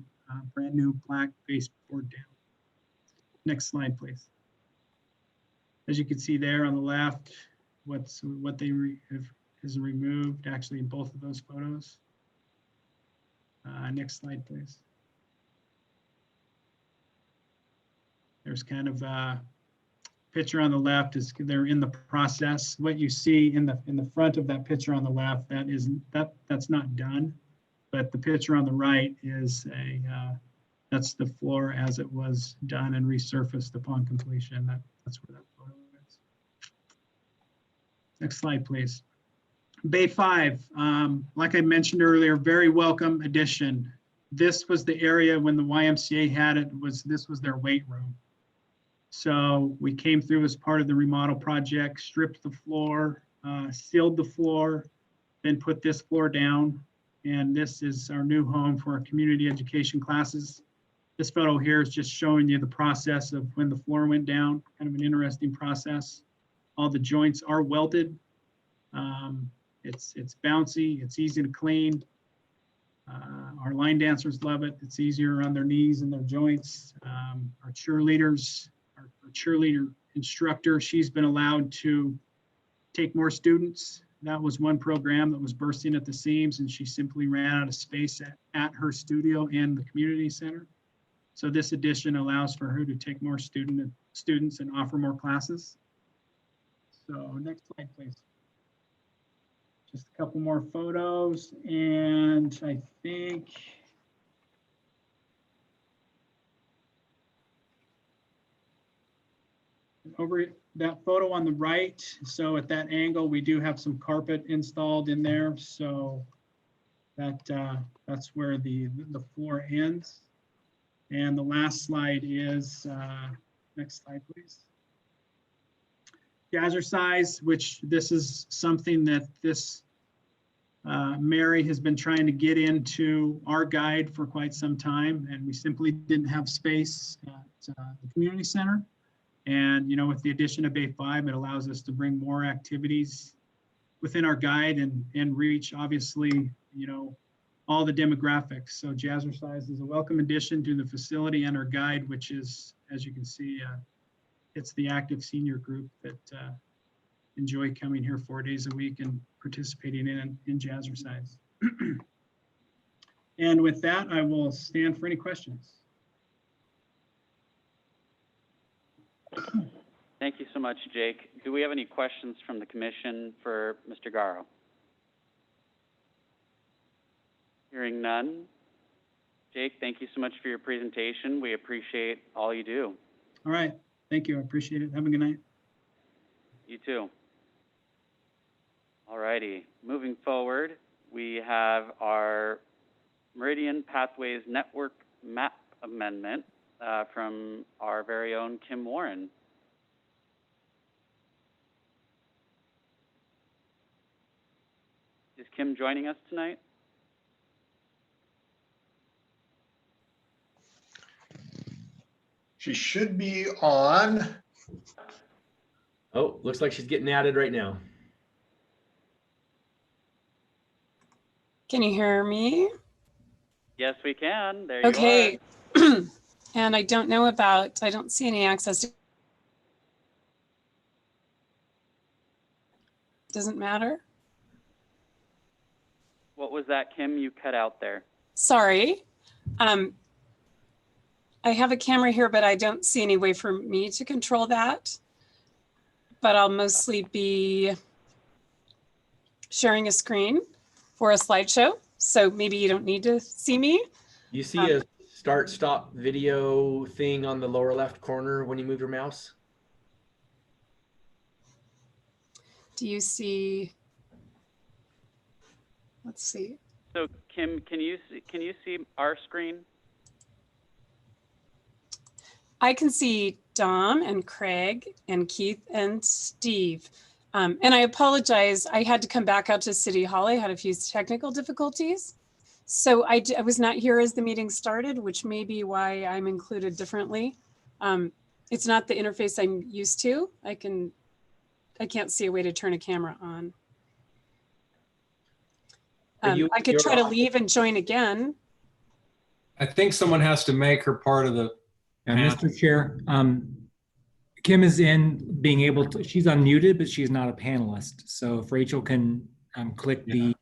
brand new black baseboard down. Next slide, please. As you can see there on the left, what they has removed actually in both of those photos. Next slide, please. There's kind of a picture on the left is they're in the process. What you see in the front of that picture on the left, that's not done, but the picture on the right is that's the floor as it was done and resurfaced upon completion. That's where that photo is. Next slide, please. Bay 5, like I mentioned earlier, very welcome addition. This was the area when the YMCA had it, this was their weight room. So we came through as part of the remodel project, stripped the floor, sealed the floor, then put this floor down. And this is our new home for our community education classes. This photo here is just showing you the process of when the floor went down, kind of an interesting process. All the joints are welded. It's bouncy, it's easy to clean. Our line dancers love it. It's easier on their knees and their joints. Our cheerleaders, our cheerleader instructor, she's been allowed to take more students. That was one program that was bursting at the seams, and she simply ran out of space at her studio and the community center. So this addition allows for her to take more students and offer more classes. So next slide, please. Just a couple more photos, and I think over that photo on the right, so at that angle, we do have some carpet installed in there, so that's where the floor ends. And the last slide is, next slide, please. Jazzercise, which this is something that this Mary has been trying to get into our guide for quite some time, and we simply didn't have space at the community center. And, you know, with the addition of Bay 5, it allows us to bring more activities within our guide and reach, obviously, you know, all the demographics. So Jazzercise is a welcome addition to the facility and our guide, which is, as you can see, it's the active senior group that enjoy coming here 4 days a week and participating in Jazzercise. And with that, I will stand for any questions. Thank you so much, Jake. Do we have any questions from the commission for Mr. Garrow? Hearing none. Jake, thank you so much for your presentation. We appreciate all you do. All right. Thank you. I appreciate it. Have a good night. You too. All righty. Moving forward, we have our Meridian Pathways Network map amendment from our very own Kim Warren. Is Kim joining us tonight? She should be on. Oh, looks like she's getting added right now. Can you hear me? Yes, we can. There you are. Okay. And I don't know about, I don't see any access. Doesn't matter. What was that, Kim? You cut out there. Sorry. I have a camera here, but I don't see any way for me to control that. But I'll mostly be sharing a screen for a slideshow. So maybe you don't need to see me. You see a start stop video thing on the lower left corner when you move your mouse? Do you see? Let's see. So Kim, can you see our screen? I can see Dom and Craig and Keith and Steve. And I apologize. I had to come back out to City Hall. I had a few technical difficulties. So I was not here as the meeting started, which may be why I'm included differently. It's not the interface I'm used to. I can't see a way to turn a camera on. I could try to leave and join again. I think someone has to make her part of the. Mr. Chair, Kim is being able to, she's unmuted, but she's not a panelist. So if Rachel can click the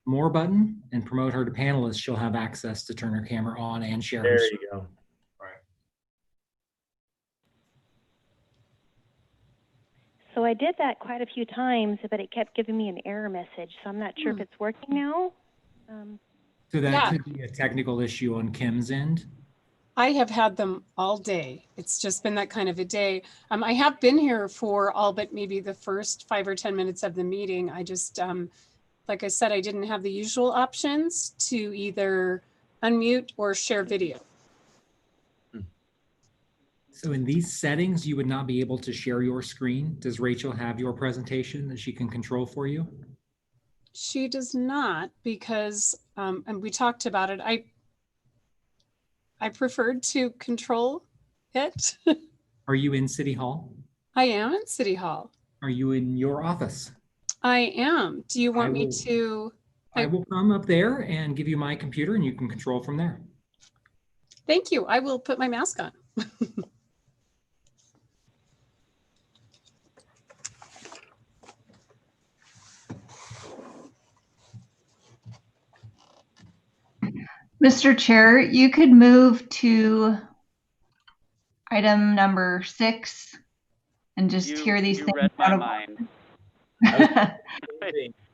more button and promote her to panelist, she'll have access to turn her camera on and share her screen. There you go. Right. So I did that quite a few times, but it kept giving me an error message. So I'm not sure if it's working now. So that could be a technical issue on Kim's end. I have had them all day. It's just been that kind of a day. I have been here for all but maybe the first 5 or 10 minutes of the meeting. I just, like I said, I didn't have the usual options to either unmute or share video. So in these settings, you would not be able to share your screen. Does Rachel have your presentation that she can control for you? She does not, because, and we talked about it. I preferred to control it. Are you in City Hall? I am in City Hall. Are you in your office? I am. Do you want me to? I will come up there and give you my computer and you can control from there. Thank you. I will put my mask on. Mr. Chair, you could move to item number 6 and just hear these You things read out my of mind.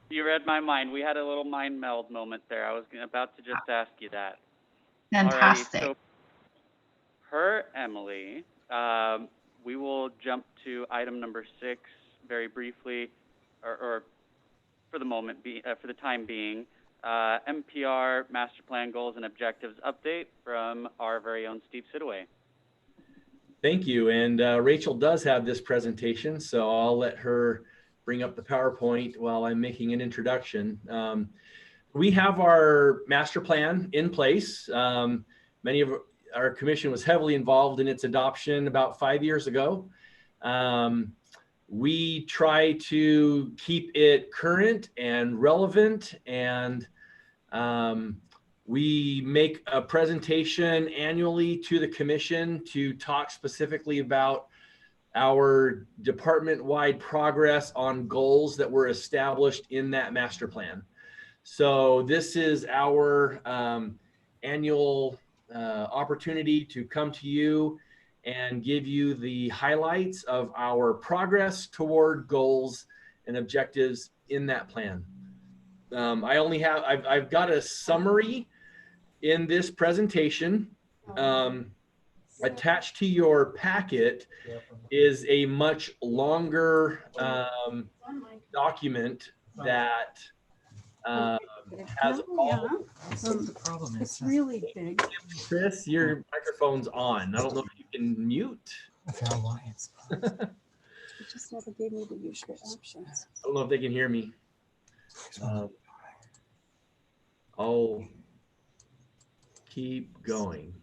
You read my mind. We had a little mind meld moment there. I was about to just ask you that. Fantastic. Alrighty, so per Emily, we will jump to item number 6 very briefly, or for the moment, for the time being. MPR Master Plan Goals and Objectives update from our very own Steve Sidaway. Thank you. And Rachel does have this presentation, so I'll let her bring up the PowerPoint while I'm making an introduction. We have our master plan in place. Many of our commission was heavily involved in its adoption about 5 years ago. We try to keep it current and relevant, and we make a presentation annually to the commission to talk specifically about our department-wide progress on goals that were established in that master plan. So this is our annual opportunity to come to you and give you the highlights of our progress toward goals and objectives in that plan. I've got a summary in this presentation. Attached to your packet is a much longer document that has all. The problem is it's really big. Chris, your microphone's on. I don't know if you can mute. It just never gave me the usual options. I don't know if they can hear me. I'll keep going.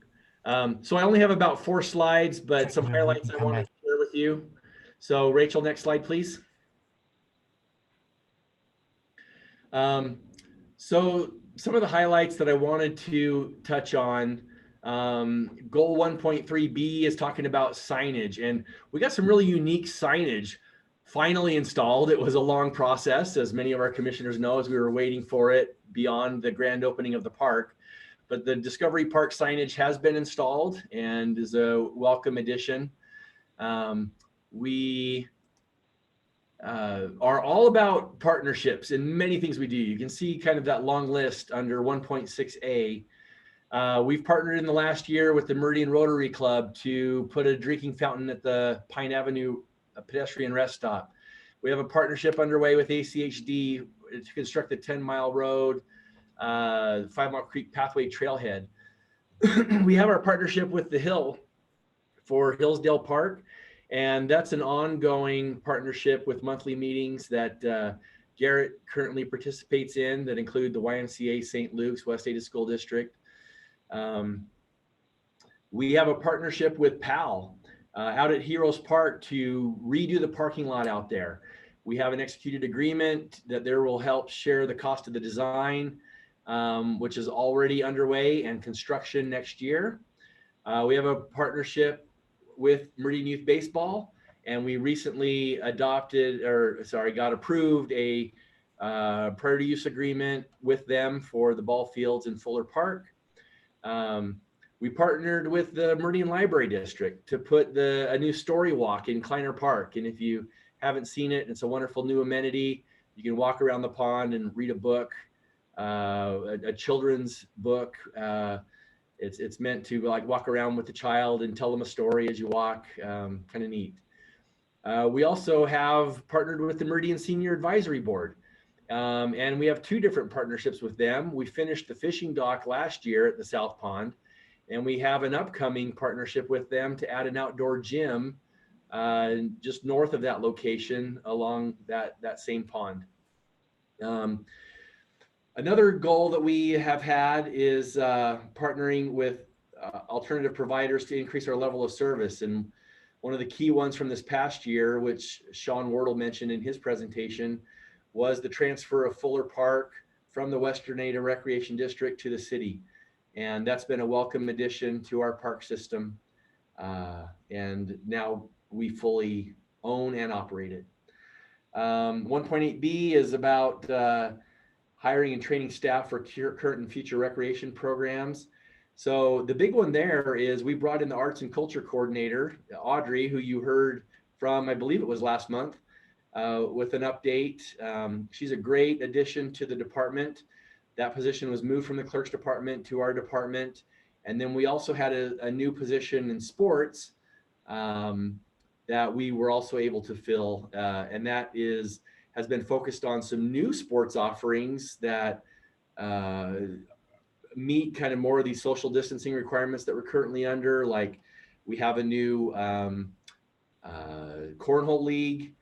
So I only have about 4 slides, but some highlights I want to share with you. So Rachel, next slide, please. So some of the highlights that I wanted to touch on, goal 1.3B is talking about signage, and we got some really unique signage finally installed. It was a long process, as many of our commissioners know, as we were waiting for it beyond the grand opening of the park. But the Discovery Park signage has been installed and is a welcome addition. We are all about partnerships in many things we do. You can see kind of that long list under 1.6A. We've partnered in the last year with the Meridian Rotary Club to put a drinking fountain at the Pine Avenue pedestrian rest stop. We have a partnership underway with ACHD to construct the 10-mile road, 5-mile creek pathway trailhead. We have our partnership with the Hill for Hillsdale Park, and that's an ongoing partnership with monthly meetings that Garrett currently participates in that include the YMCA St. Luke's, West Ada School District. We have a partnership with PAL out at Heroes Park to redo the parking lot out there. We have an executed agreement that there will help share the cost of the design, which is already underway, and construction next year. We have a partnership with Meridian Youth Baseball, and we recently got approved a priority use agreement with them for the ball fields in Fuller Park. We partnered with the Meridian Library District to put a new story walk in Kleiner Park. And if you haven't seen it, it's a wonderful new amenity. You can walk around the pond and read a book, a children's book. It's meant to like walk around with the child and tell them a story as you walk. Kind of neat. We also have partnered with the Meridian Senior Advisory Board. And we have 2 different partnerships with them. We finished the fishing dock last year at the South Pond, and we have an upcoming partnership with them to add an outdoor gym just north of that location along that same pond. Another goal that we have had is partnering with alternative providers to increase our level of service. And one of the key ones from this past year, which Sean Wardle mentioned in his presentation, was the transfer of Fuller Park from the Western Ada Recreation District to the city. And that's been a welcome addition to our park system. And now we fully own and operate it. 1.8B is about hiring and training staff for current and future recreation programs. So the big one there is we brought in the arts and culture coordinator, Audrey, who you heard from, I believe it was last month, with an update. She's a great addition to the department. That position was moved from the clerk's department to our department. And then we also had a new position in sports that we were also able to fill. And that has been focused on some new sports offerings that meet kind of more of these social distancing requirements that we're currently under. Like we have a new cornhole league.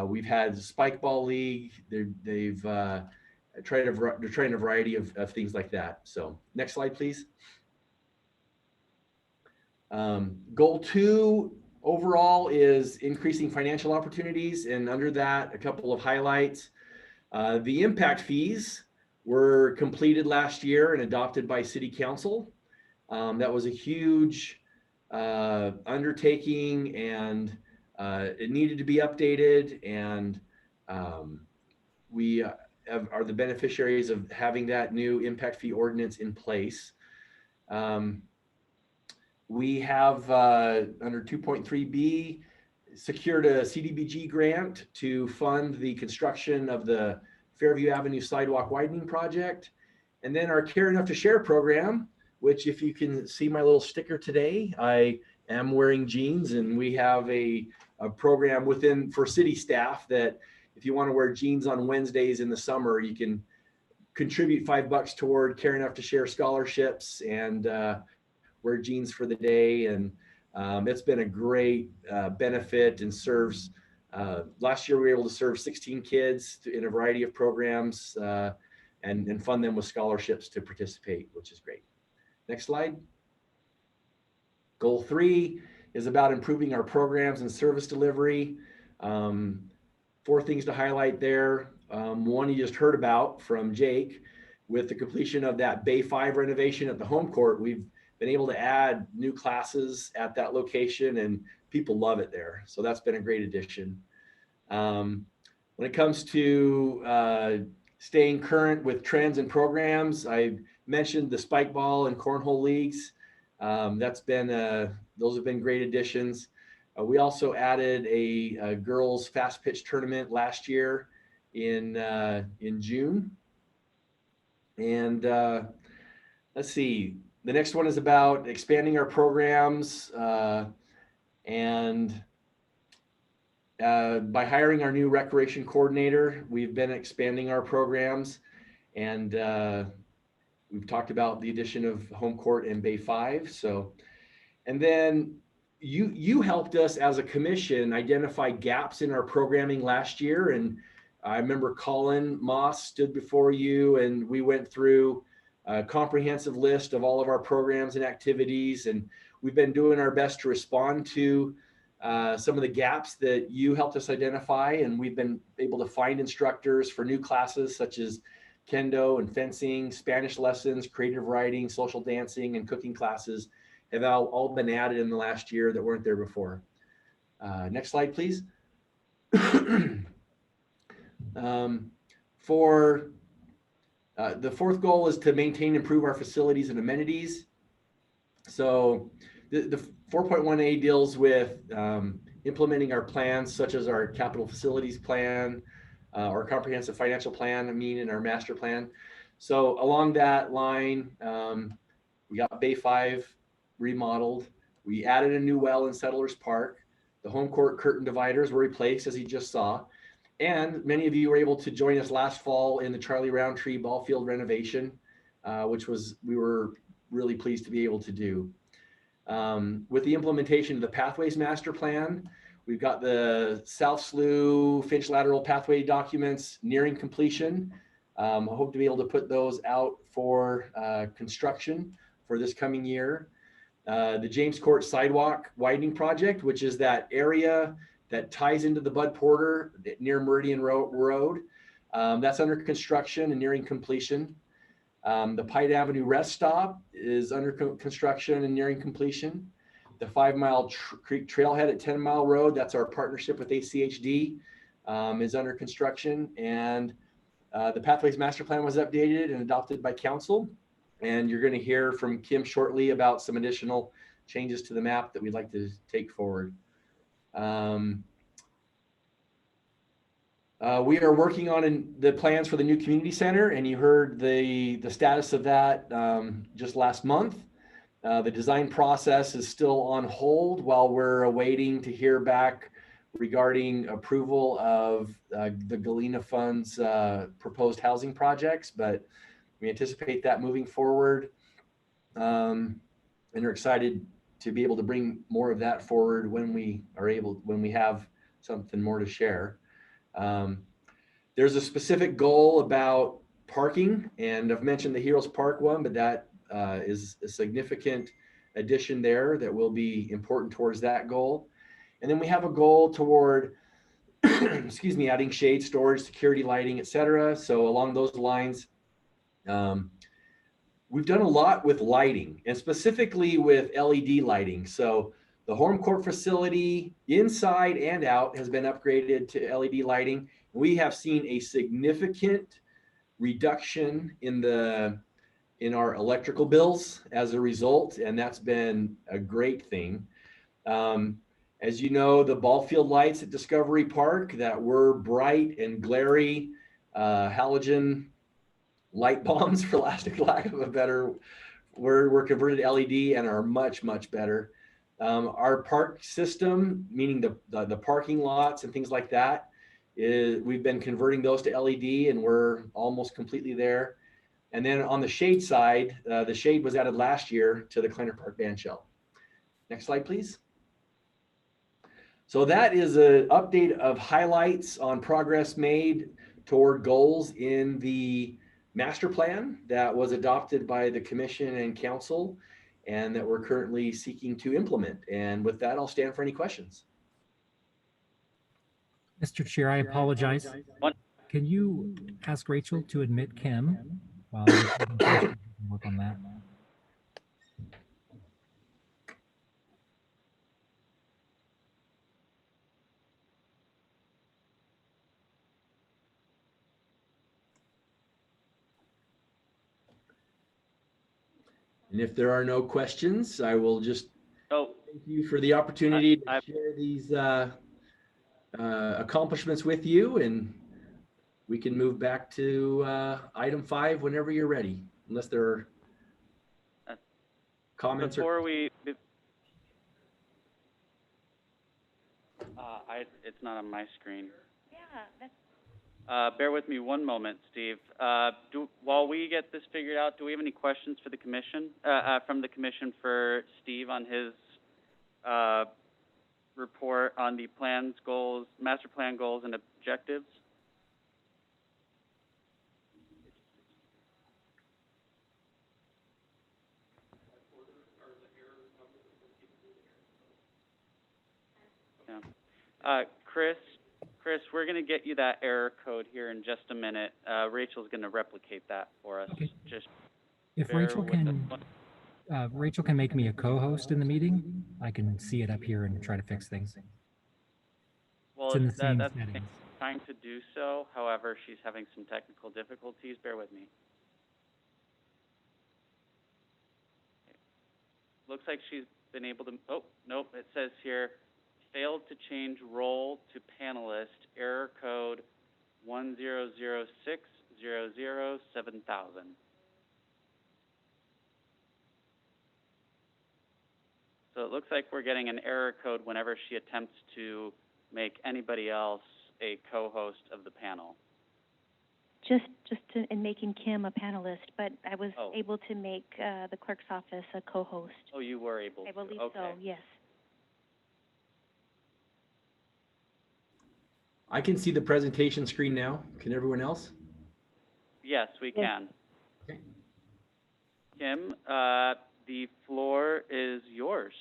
We've had spike ball league. They've tried they're trying a variety of things like that. So next slide, please. Goal 2 overall is increasing financial opportunities. And under that, a couple of highlights. The impact fees were completed last year and adopted by City Council. That was a huge undertaking, and it needed to be updated, and we are the beneficiaries of having that new impact fee ordinance in place. We have under 2.3B secured a CDBG grant to fund the construction of the Fairview Avenue sidewalk widening project. And then our Care Enough to Share program, which if you can see my little sticker today, I am wearing jeans, and we have a program for city staff that if you want to wear jeans on Wednesdays in the summer, you can contribute $5 toward Care Enough to Share scholarships and wear jeans for the day. And it's been a great benefit and serves. Last year, we were able to serve 16 kids in a variety of programs and fund them with scholarships to participate, which is great. Next slide. Goal 3 is about improving our programs and service delivery. 4 things to highlight there. One you just heard about from Jake. With the completion of that Bay 5 renovation at the home court, we've been able to add new classes at that location, and people love it there. So that's been a great addition. When it comes to staying current with trends and programs, I mentioned the spike ball and cornhole leagues. Those have been great additions. We also added a girls fast pitch tournament last year in June. And let's see. The next one is about expanding our programs and by hiring our new recreation coordinator, we've been expanding our programs, and we've talked about the addition of home court and Bay 5. So, and then you helped us as a commission identify gaps in our programming last year. And I remember Colin Moss stood before you, and we went through a comprehensive list of all of our programs and activities, and we've been doing our best to respond to some of the gaps that you helped us identify, and we've been able to find instructors for new classes such as kendo and fencing, Spanish lessons, creative writing, social dancing, and cooking classes have all been added in the last year that weren't there before. Next slide, please. The 4th goal is to maintain and improve our facilities and amenities. So the 4.1A deals with implementing our plans, such as our capital facilities plan, our comprehensive financial plan, and our master plan. So along that line, we got Bay 5 remodeled. We added a new well in Settlers Park. The home court curtain dividers were replaced, as you just saw. And many of you were able to join us last fall in the Charlie Roundtree ball field renovation, which we were really pleased to be able to do. With the implementation of the Pathways Master Plan, we've got the South Slough Finch Lateral Pathway documents nearing completion. I hope to be able to put those out for construction for this coming year. The James Court Sidewalk Widening Project, which is that area that ties into the Bud Porter near Meridian Road. That's under construction and nearing completion. The Pite Avenue Rest Stop is under construction and nearing completion. The 5 Mile Creek Trailhead at 10 Mile Road, that's our partnership with ACHD, is under construction. And the Pathways Master Plan was updated and adopted by council. And you're going to hear from Kim shortly about some additional changes to the map that we'd like to take forward. We are working on the plans for the new community center, and you heard the status of that just last month. The design process is still on hold while we're awaiting to hear back regarding approval of the Galena Fund's proposed housing projects, but we anticipate that moving forward, and are excited to be able to bring more of that forward when we have something more to share. There's a specific goal about parking, and I've mentioned the Heroes Park one, but that is a significant addition there that will be important towards that goal. And then we have a goal toward, excuse me, adding shade, storage, security lighting, et cetera. So along those lines, we've done a lot with lighting, and specifically with LED lighting. So the home court facility inside and out has been upgraded to LED lighting. We have seen a significant reduction in our electrical bills as a result, and that's been a great thing. As you know, the ball field lights at Discovery Park that were bright and glary halogen light bombs, for lack of a better word, were converted to LED and are much, much better. Our park system, meaning the parking lots and things like that, we've been converting those to LED, and we're almost completely there. And then on the shade side, the shade was added last year to the Kleiner Park bandshell. Next slide, please. So that is an update of highlights on progress made toward goals in the master plan that was adopted by the commission and council, and that we're currently seeking to implement. And with that, I'll stand for any questions. Mr. Chair, I apologize. What? Can you ask Rachel to admit Kim while we work on that? And if there are no questions, I will just thank you for the opportunity to share these accomplishments with you, and we can move back to item 5 whenever you're ready, unless there are comments. It's not on my screen. Yeah, that's bear with me one moment, Steve. While we get this figured out, do we have any questions for the commission, from the commission for Steve on his report on the plans, goals, master plan goals and objectives? Yeah. Chris, we're going to get you that error code here in just a minute. Rachel's going to replicate that for us. Okay. Just if Rachel can make me a co-host in the meeting, I can see it up here and try to fix things. Well, it's in the same that's settings. trying to do so. However, she's having some technical difficulties. Bear with me. Looks like she's been able to, oh, nope, it says here, failed to change role to panelist, error code 1006007000. So it looks like we're getting an error code whenever she attempts to make anybody else a co-host of the panel. in making Kim a panelist, but I was able to make the clerk's office a co-host. Oh, you were able to. I believe okay. so, yes. I can see the presentation screen now. Can everyone else? Yes, we can. Okay. Kim, the floor is yours.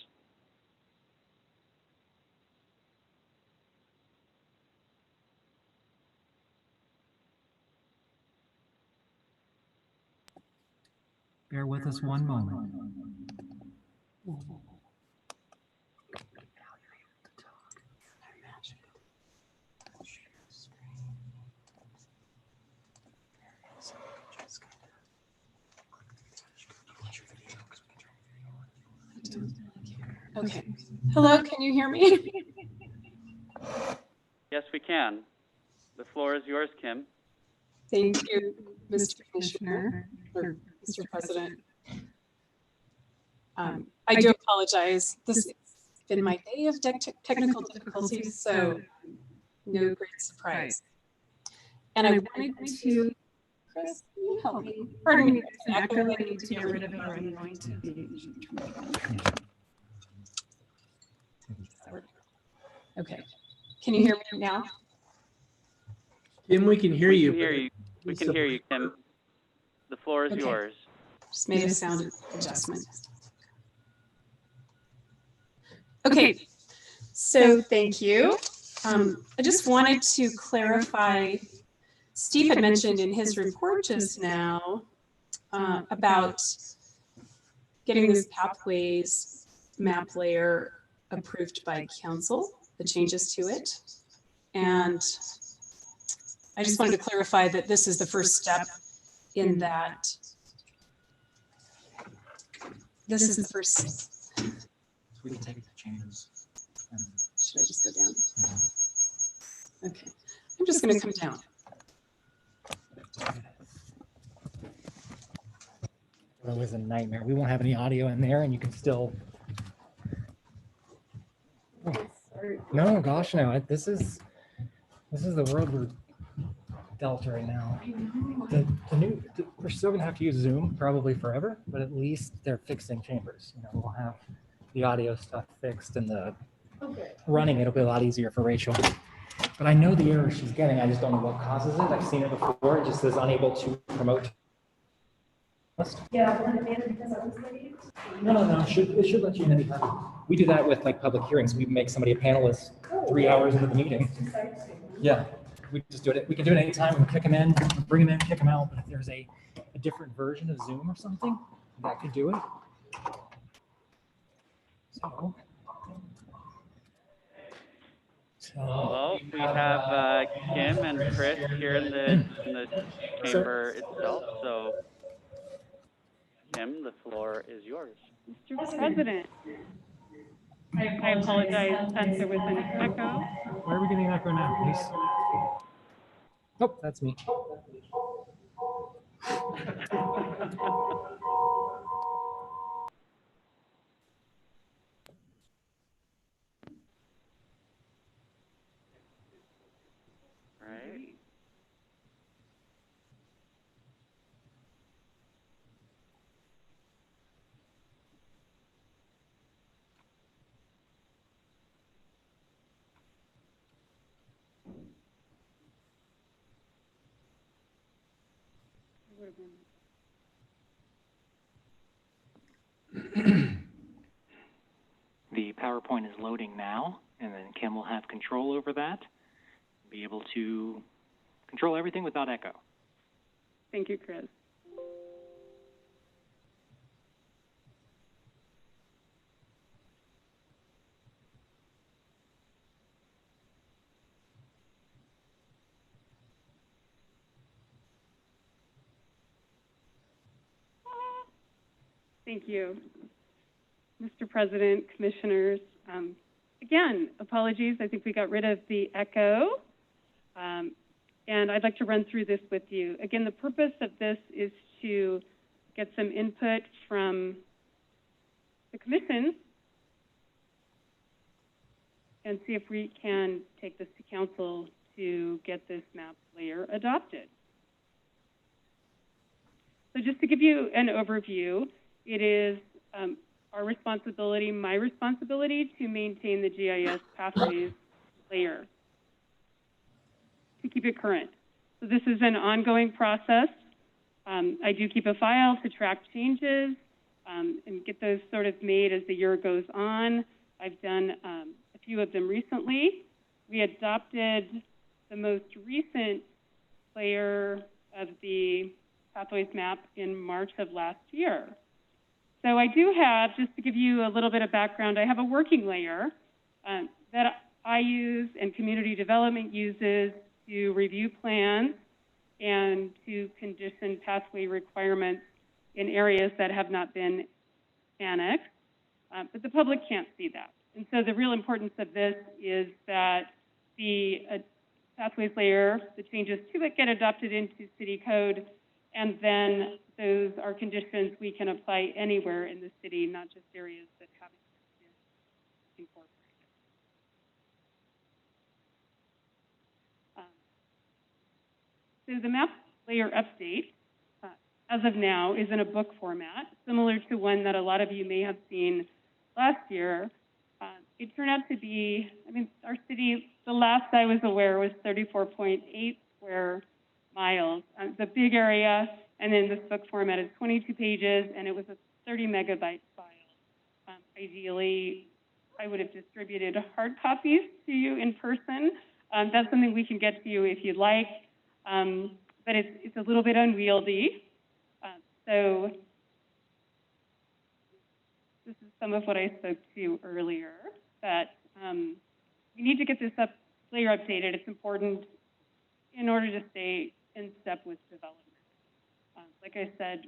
Bear with us one moment. Okay. Hello, can you hear me? Yes, we can. The floor is yours, Kim. Thank you, Mr. Commissioner, or Mr. President. I do apologize. This has been my day of technical difficulties, so no great surprise. And I wanted to, Chris, can you help me? Pardon me, there's an echo. I need to get rid of it, or I'm going to be. Okay. Can you hear me now? Kim, we can hear you. We can hear you, Kim. The floor is yours. Just made a sound adjustment. Okay, so thank you. I just wanted to clarify, Steve had mentioned in his report just now about getting this pathways map layer approved by council, the changes to it. And I just wanted to clarify that this is the first step in that. This is the first. We can take the changes. Should I just go down? Okay, I'm just going to come down. It was a nightmare. We won't have any audio in there, and you can still. Oh. No, gosh, no. This is the world we're dealt right now. We're still gonna have to use Zoom probably forever, but at least they're fixing chambers. You know, we'll have the audio stuff fixed and the running. It'll be a lot easier for Rachel. But I know the error she's getting. I just don't know what causes it. I've seen it before. It just says unable to promote. Yeah, because I was late. No. It should let you in anytime. We do that with like public hearings. We make somebody a panelist 3 hours into the meeting. Yeah, we just do it. We can do it anytime. We can kick them in, bring them in, kick them out. But if there's a different version of Zoom or something, that could do it. Well, we have Kim and Chris here in the chamber itself. So, Kim, the floor is yours. Mr. President, I apologize that there was an echo. Where are we getting an echo now, please? Oh, that's me. Right. The PowerPoint is loading now, and then Kim will have control over that, be able to control everything without echo. Thank you, Chris. Thank you. Mr. President, Commissioners, again, apologies. I think we got rid of the echo. And I'd like to run through this with you. Again, the purpose of this is to get some input from the commission and see if we can take this to council to get this map layer adopted. So just to give you an overview, it is our responsibility, my responsibility, to maintain the GIS pathways layer, to keep it current. So this is an ongoing process. I do keep a file to track changes and get those sort of made as the year goes on. I've done a few of them recently. We adopted the most recent layer of the pathways map in March of last year. So I do have, just to give you a little bit of background, I have a working layer that I use and community development uses to review plans and to condition pathway requirements in areas that have not been annexed, but the public can't see that. And so the real importance of this is that the pathways layer, the changes to it get adopted into city code, and then those are conditions we can apply anywhere in the city, not just areas that haven't been incorporated. So the map layer update, as of now, is in a book format, similar to one that a lot of you may have seen last year. It turned out to be, I mean, our city, the last I was aware, was 34.8 square miles. It's a big area, and then this book format is 22 pages, and it was a 30 megabyte file. Ideally, I would have distributed hard copies to you in person. That's something we can get to you if you'd like, but it's a little bit unwieldy. So this is some of what I spoke to earlier, that we need to get this layer updated. It's important in order to stay in step with development. Like I said,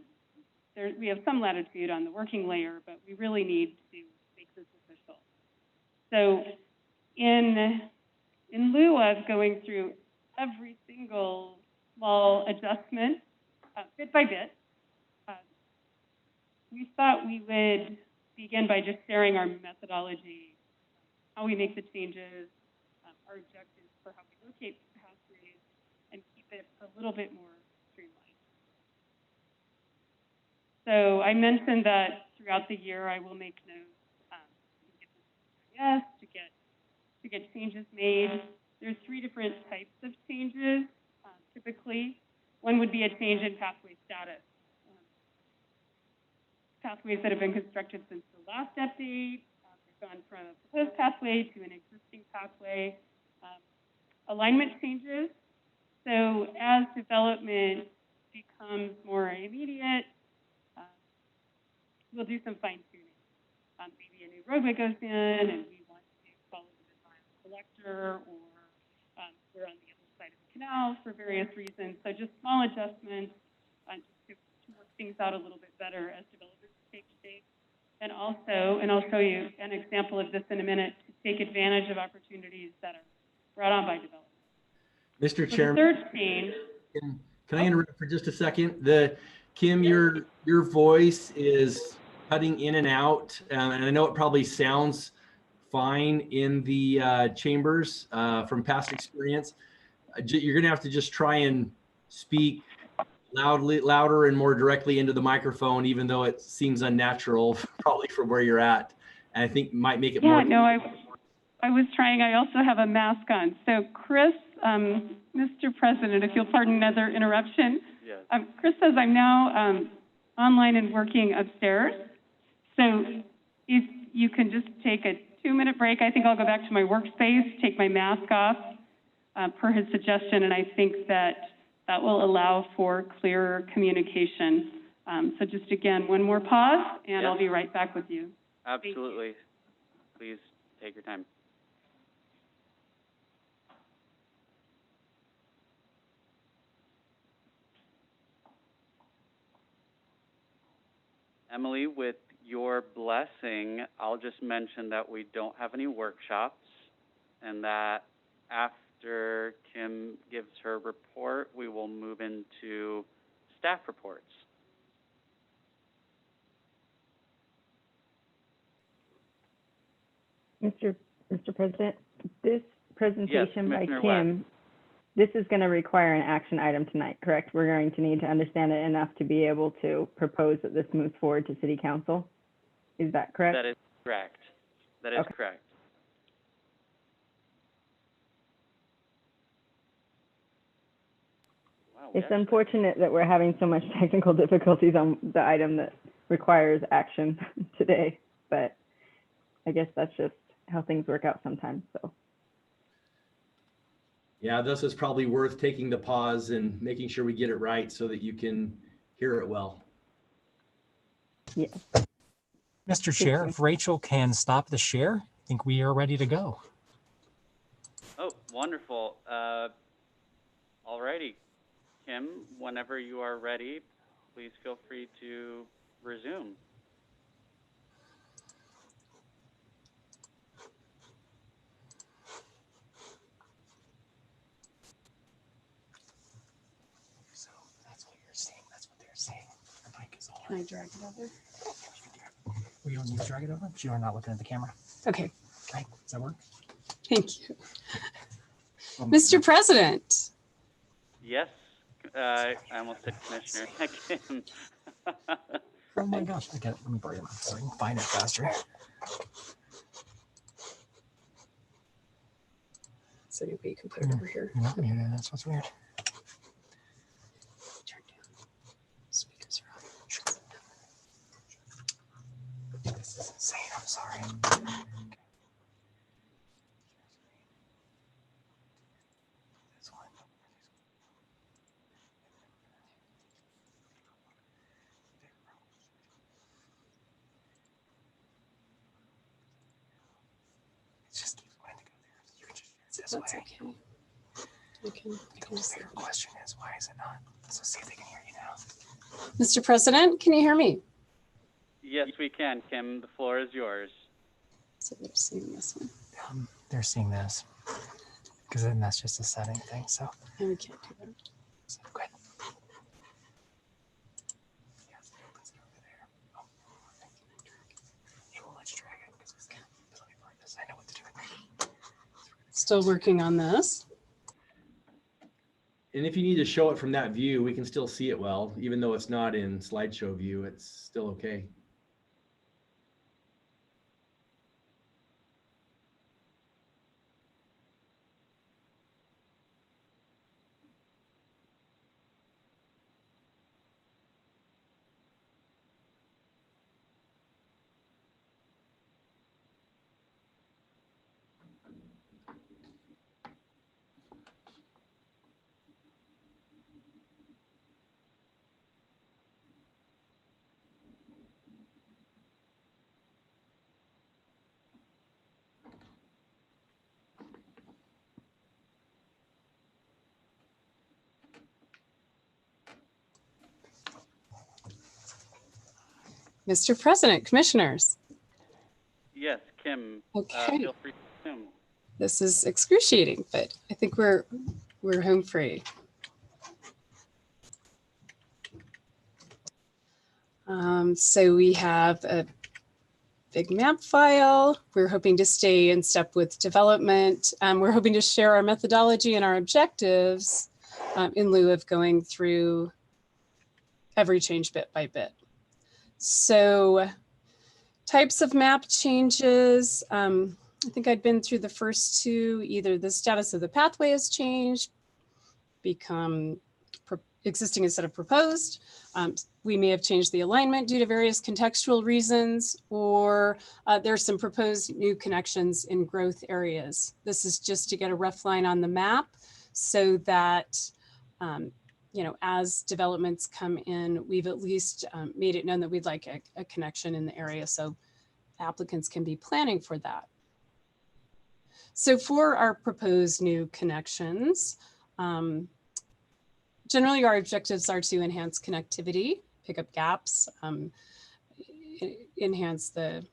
we have some latitude on the working layer, but we really need to make this official. So in lieu of going through every single small adjustment bit by bit, we thought we would begin by just sharing our methodology, how we make the changes, our objectives for how we locate pathways, and keep it a little bit more streamlined. So I mentioned that throughout the year I will make notes to get changes made. There's 3 different types of changes. Typically, one would be a change in pathway status. Pathways that have been constructed since the last update, they've gone from a proposed pathway to an existing pathway. Alignment changes. So as development becomes more immediate, we'll do some fine tuning. Maybe a new roadway goes in and we want to follow the design of the collector, or we're on the other side of the canal for various reasons. So just small adjustments just to work things out a little bit better as development take shape. And also, and I'll show you an example of this in a minute, to take advantage of opportunities that are brought on by development. Mr. So Chairman, the third change. can I interrupt for just a second? Kim, your voice is cutting in and out, and I know it probably sounds fine in the chambers from past experience. You're going to have to just try and speak louder and more directly into the microphone, even though it seems unnatural, probably from where you're at. And I think might make it more. Yeah, no, I was trying. I also have a mask on. So Chris, Mr. President, if you'll pardon another interruption. Yes. Chris says I'm now online and working upstairs. So if you can just take a 2-minute break, I think I'll go back to my workspace, take my mask off, per his suggestion, and I think that will allow for clearer communication. So just again, one more pause, and yes, I'll be right back with you. Absolutely. You. Please take your time. Emily, with your blessing, I'll just mention that we don't have any workshops, and that after Kim gives her report, we will move into staff reports. Mr. President, this presentation by Commissioner Kim, West. This is going to require an action item tonight, correct? We're going to need to understand it enough to be able to propose that this moves forward to City Council. Is that correct? That is correct. That is Okay. correct. Wow, It's unfortunate that we're having so much technical difficulties on the item that requires action today, but I guess that's just how things work out sometimes, so. Yeah, this is probably worth taking the pause and making sure we get it right so that you can hear it well. Yeah. Mr. Chair, if Rachel can stop the share, I think we are ready to go. Oh, wonderful. Alrighty. Kim, whenever you are ready, please feel free to resume. So that's what you're seeing. That's what they're saying. The mic is on. Can I drag it over? We don't need to drag it over, but you are not looking at the camera. Okay. Okay, does that work? Thank you. Mr. President. Yes, I almost said Commissioner. Kim. Oh my gosh, I got it. Let me borrow it so I can find it faster. So maybe you can put it over here. Yeah, that's what's weird. Speakers are on. This is insane. I'm sorry. This one. It just keeps wanting to go there. You can just share it this That's way. okay. I can The bigger question is, why is it not? So see if they can hear you now. Mr. President, can you hear me? Yes, we can, Kim. The floor is yours. So they're seeing this one. They're seeing this because then that's just a setting thing. So And we can't do that. good. He will let you drag it because let me burn this. I know what to do. Still working on this. And if you need to show it from that view, we can still see it well, even though it's not in slideshow view, it's still okay. Mr. President, commissioners. Yes, Kim. Okay. Feel free to resume. This is excruciating, but I think we're home free. So we have a big map file. We're hoping to stay in step with development. We're hoping to share our methodology and our objectives in lieu of going through every change bit by bit. So types of map changes. I think I'd been through the first two. Either the status of the pathway has changed, become existing instead of proposed. We may have changed the alignment due to various contextual reasons, or there's some proposed new connections in growth areas. This is just to get a rough line on the map so that, you know, as developments come in, we've at least made it known that we'd like a connection in the area so applicants can be planning for that. So for our proposed new connections, generally our objectives are to enhance connectivity, pick up gaps, enhance the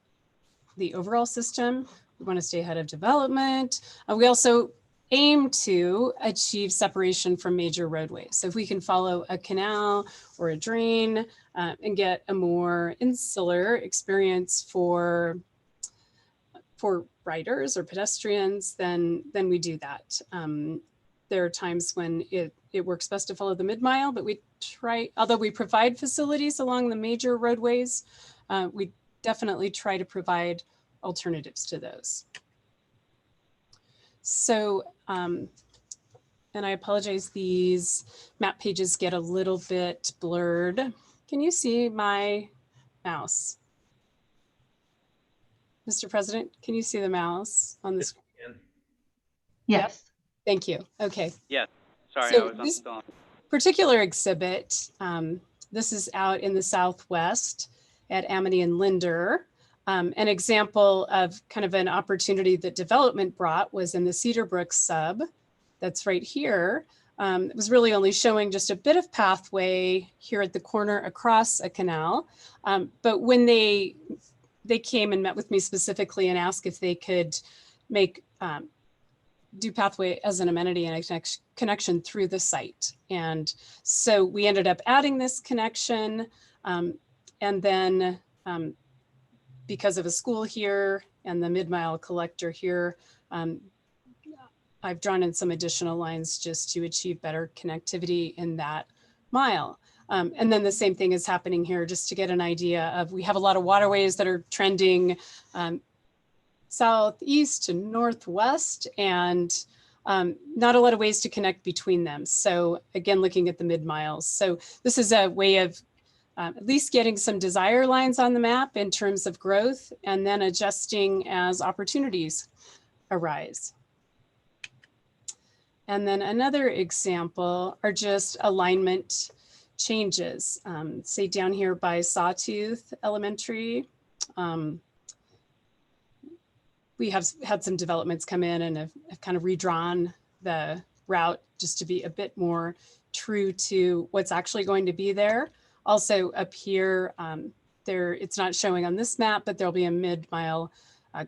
overall system. We want to stay ahead of development. We also aim to achieve separation from major roadways. So if we can follow a canal or a drain and get a more insular experience for riders or pedestrians, then we do that. There are times when it works best to follow the mid-mile, but we try, although we provide facilities along the major roadways, we definitely try to provide alternatives to those. So, and I apologize, these map pages get a little bit blurred. Can you see my mouse? Mr. President, can you see the mouse on the screen? Yes. Thank you. Okay. Yes. Sorry, So I was on this the phone. particular exhibit This is out in the southwest at Amity and Linder. An example of kind of an opportunity that development brought was in the Cedar Brook sub. That's right here. It was really only showing just a bit of pathway here at the corner across a canal. But when they came and met with me specifically and asked if they could make do pathway as an amenity and a connection through the site. And so we ended up adding this connection. And then because of a school here and the mid-mile collector here, I've drawn in some additional lines just to achieve better connectivity in that mile. And then the same thing is happening here, just to get an idea of, we have a lot of waterways that are trending southeast to northwest, and not a lot of ways to connect between them. So again, looking at the mid-miles. So this is a way of at least getting some desire lines on the map in terms of growth, and then adjusting as opportunities arise. And then another example are just alignment changes. Say down here by Sawtooth Elementary, we have had some developments come in and have kind of redrawn the route just to be a bit more true to what's actually going to be there. Also up here, it's not showing on this map, but there'll be a mid-mile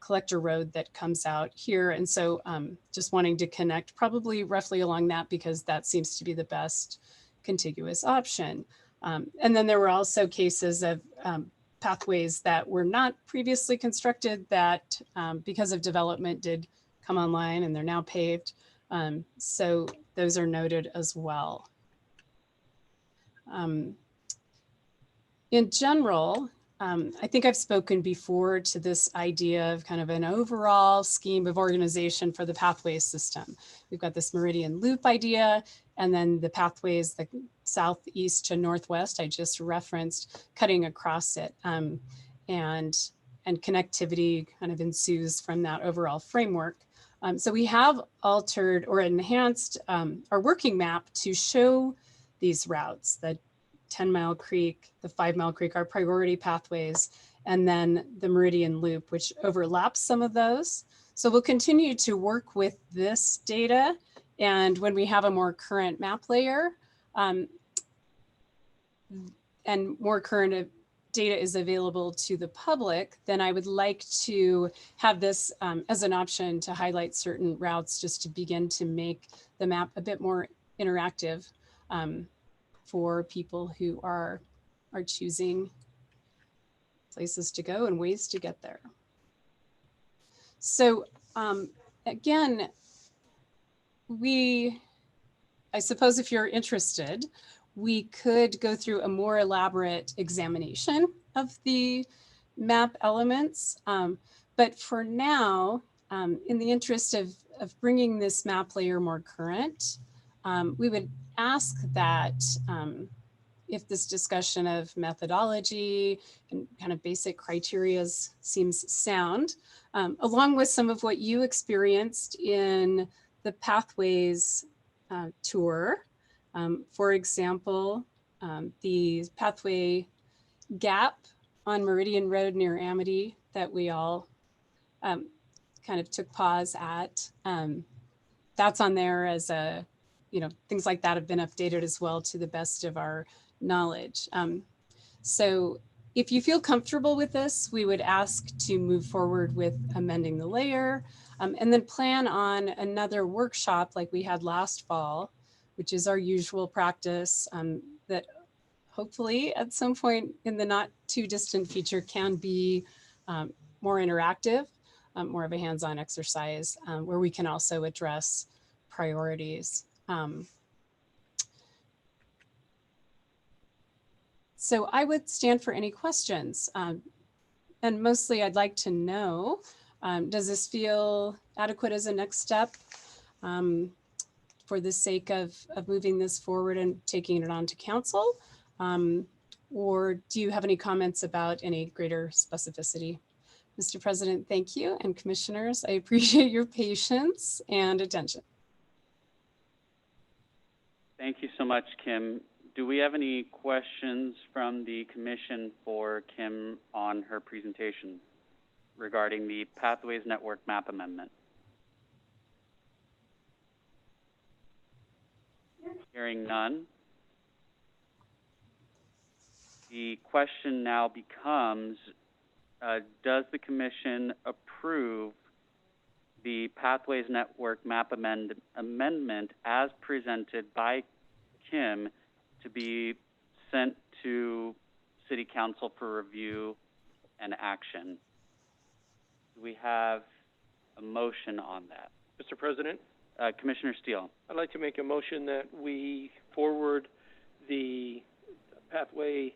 collector road that comes out here. And so just wanting to connect probably roughly along that, because that seems to be the best contiguous option. And then there were also cases of pathways that were not previously constructed that because of development did come online, and they're now paved. So those are noted as well. In general, I think I've spoken before to this idea of kind of an overall scheme of organization for the pathways system. We've got this Meridian loop idea, and then the pathways, the southeast to northwest, I just referenced, cutting across it. And connectivity kind of ensues from that overall framework. So we have altered or enhanced our working map to show these routes, the 10-mile creek, the 5-mile creek, our priority pathways, and then the Meridian loop, which overlaps some of those. So we'll continue to work with this data. And when we have a more current map layer and more current data is available to the public, then I would like to have this as an option to highlight certain routes, just to begin to make the map a bit more interactive for people who are choosing places to go and ways to get there. So again, I suppose if you're interested, we could go through a more elaborate examination of the map elements. But for now, in the interest of bringing this map layer more current, we would ask that if this discussion of methodology and kind of basic criteria seems sound, along with some of what you experienced in the Pathways tour. For example, the pathway gap on Meridian Road near Amity that we all kind of took pause at. That's on there as a, things like that have been updated as well to the best of our knowledge. So if you feel comfortable with this, we would ask to move forward with amending the layer and then plan on another workshop like we had last fall, which is our usual practice that hopefully at some point in the not too distant future can be more interactive, more of a hands-on exercise where we can also address priorities. So I would stand for any questions. And mostly I'd like to know, does this feel adequate as a next step for the sake of moving this forward and taking it on to council? Or do you have any comments about any greater specificity? Mr. President, thank you. And commissioners, I appreciate your patience and attention. Thank you so much, Kim. Do we have any questions from the commission for Kim on her presentation regarding the Pathways Network Map Amendment? Hearing none. The question now becomes, does the commission approve the Pathways Network Map Amendment as presented by Kim to be sent to City Council for review and action? Do we have a motion on that? Mr. President, Commissioner Steele. I'd like to make a motion that we forward the Pathway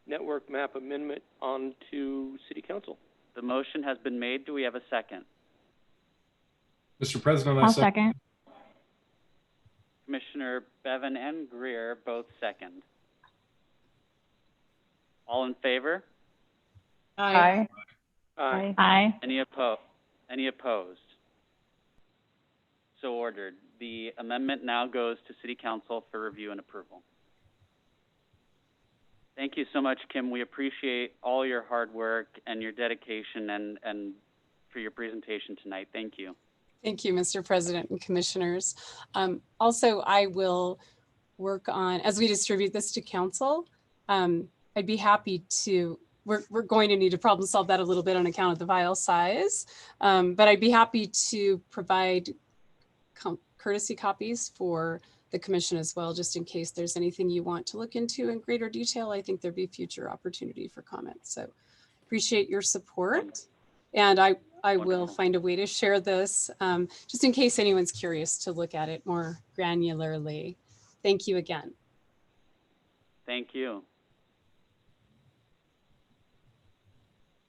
Network Map Amendment on to City Council. The motion has been made. Do we have a second? Mr. President, I'll second. Commissioner Bevan and Greer both second. All in favor? Aye. Aye. Aye. Any opposed? So ordered. The amendment now goes to City Council for review and approval. Thank you so much, Kim. We appreciate all your hard work and your dedication and for your presentation tonight. Thank you. Thank you, Mr. President and Commissioners. Also, I will work on, as we distribute this to Council, I'd be happy to, we're going to need to problem solve that a little bit on account of the vial size, but I'd be happy to provide courtesy copies for the Commission as well, just in case there's anything you want to look into in greater detail. I think there'd be future opportunity for comments. So appreciate your support. And I will find a way to share this, just in case anyone's curious to look at it more granularly. Thank you again. Thank you.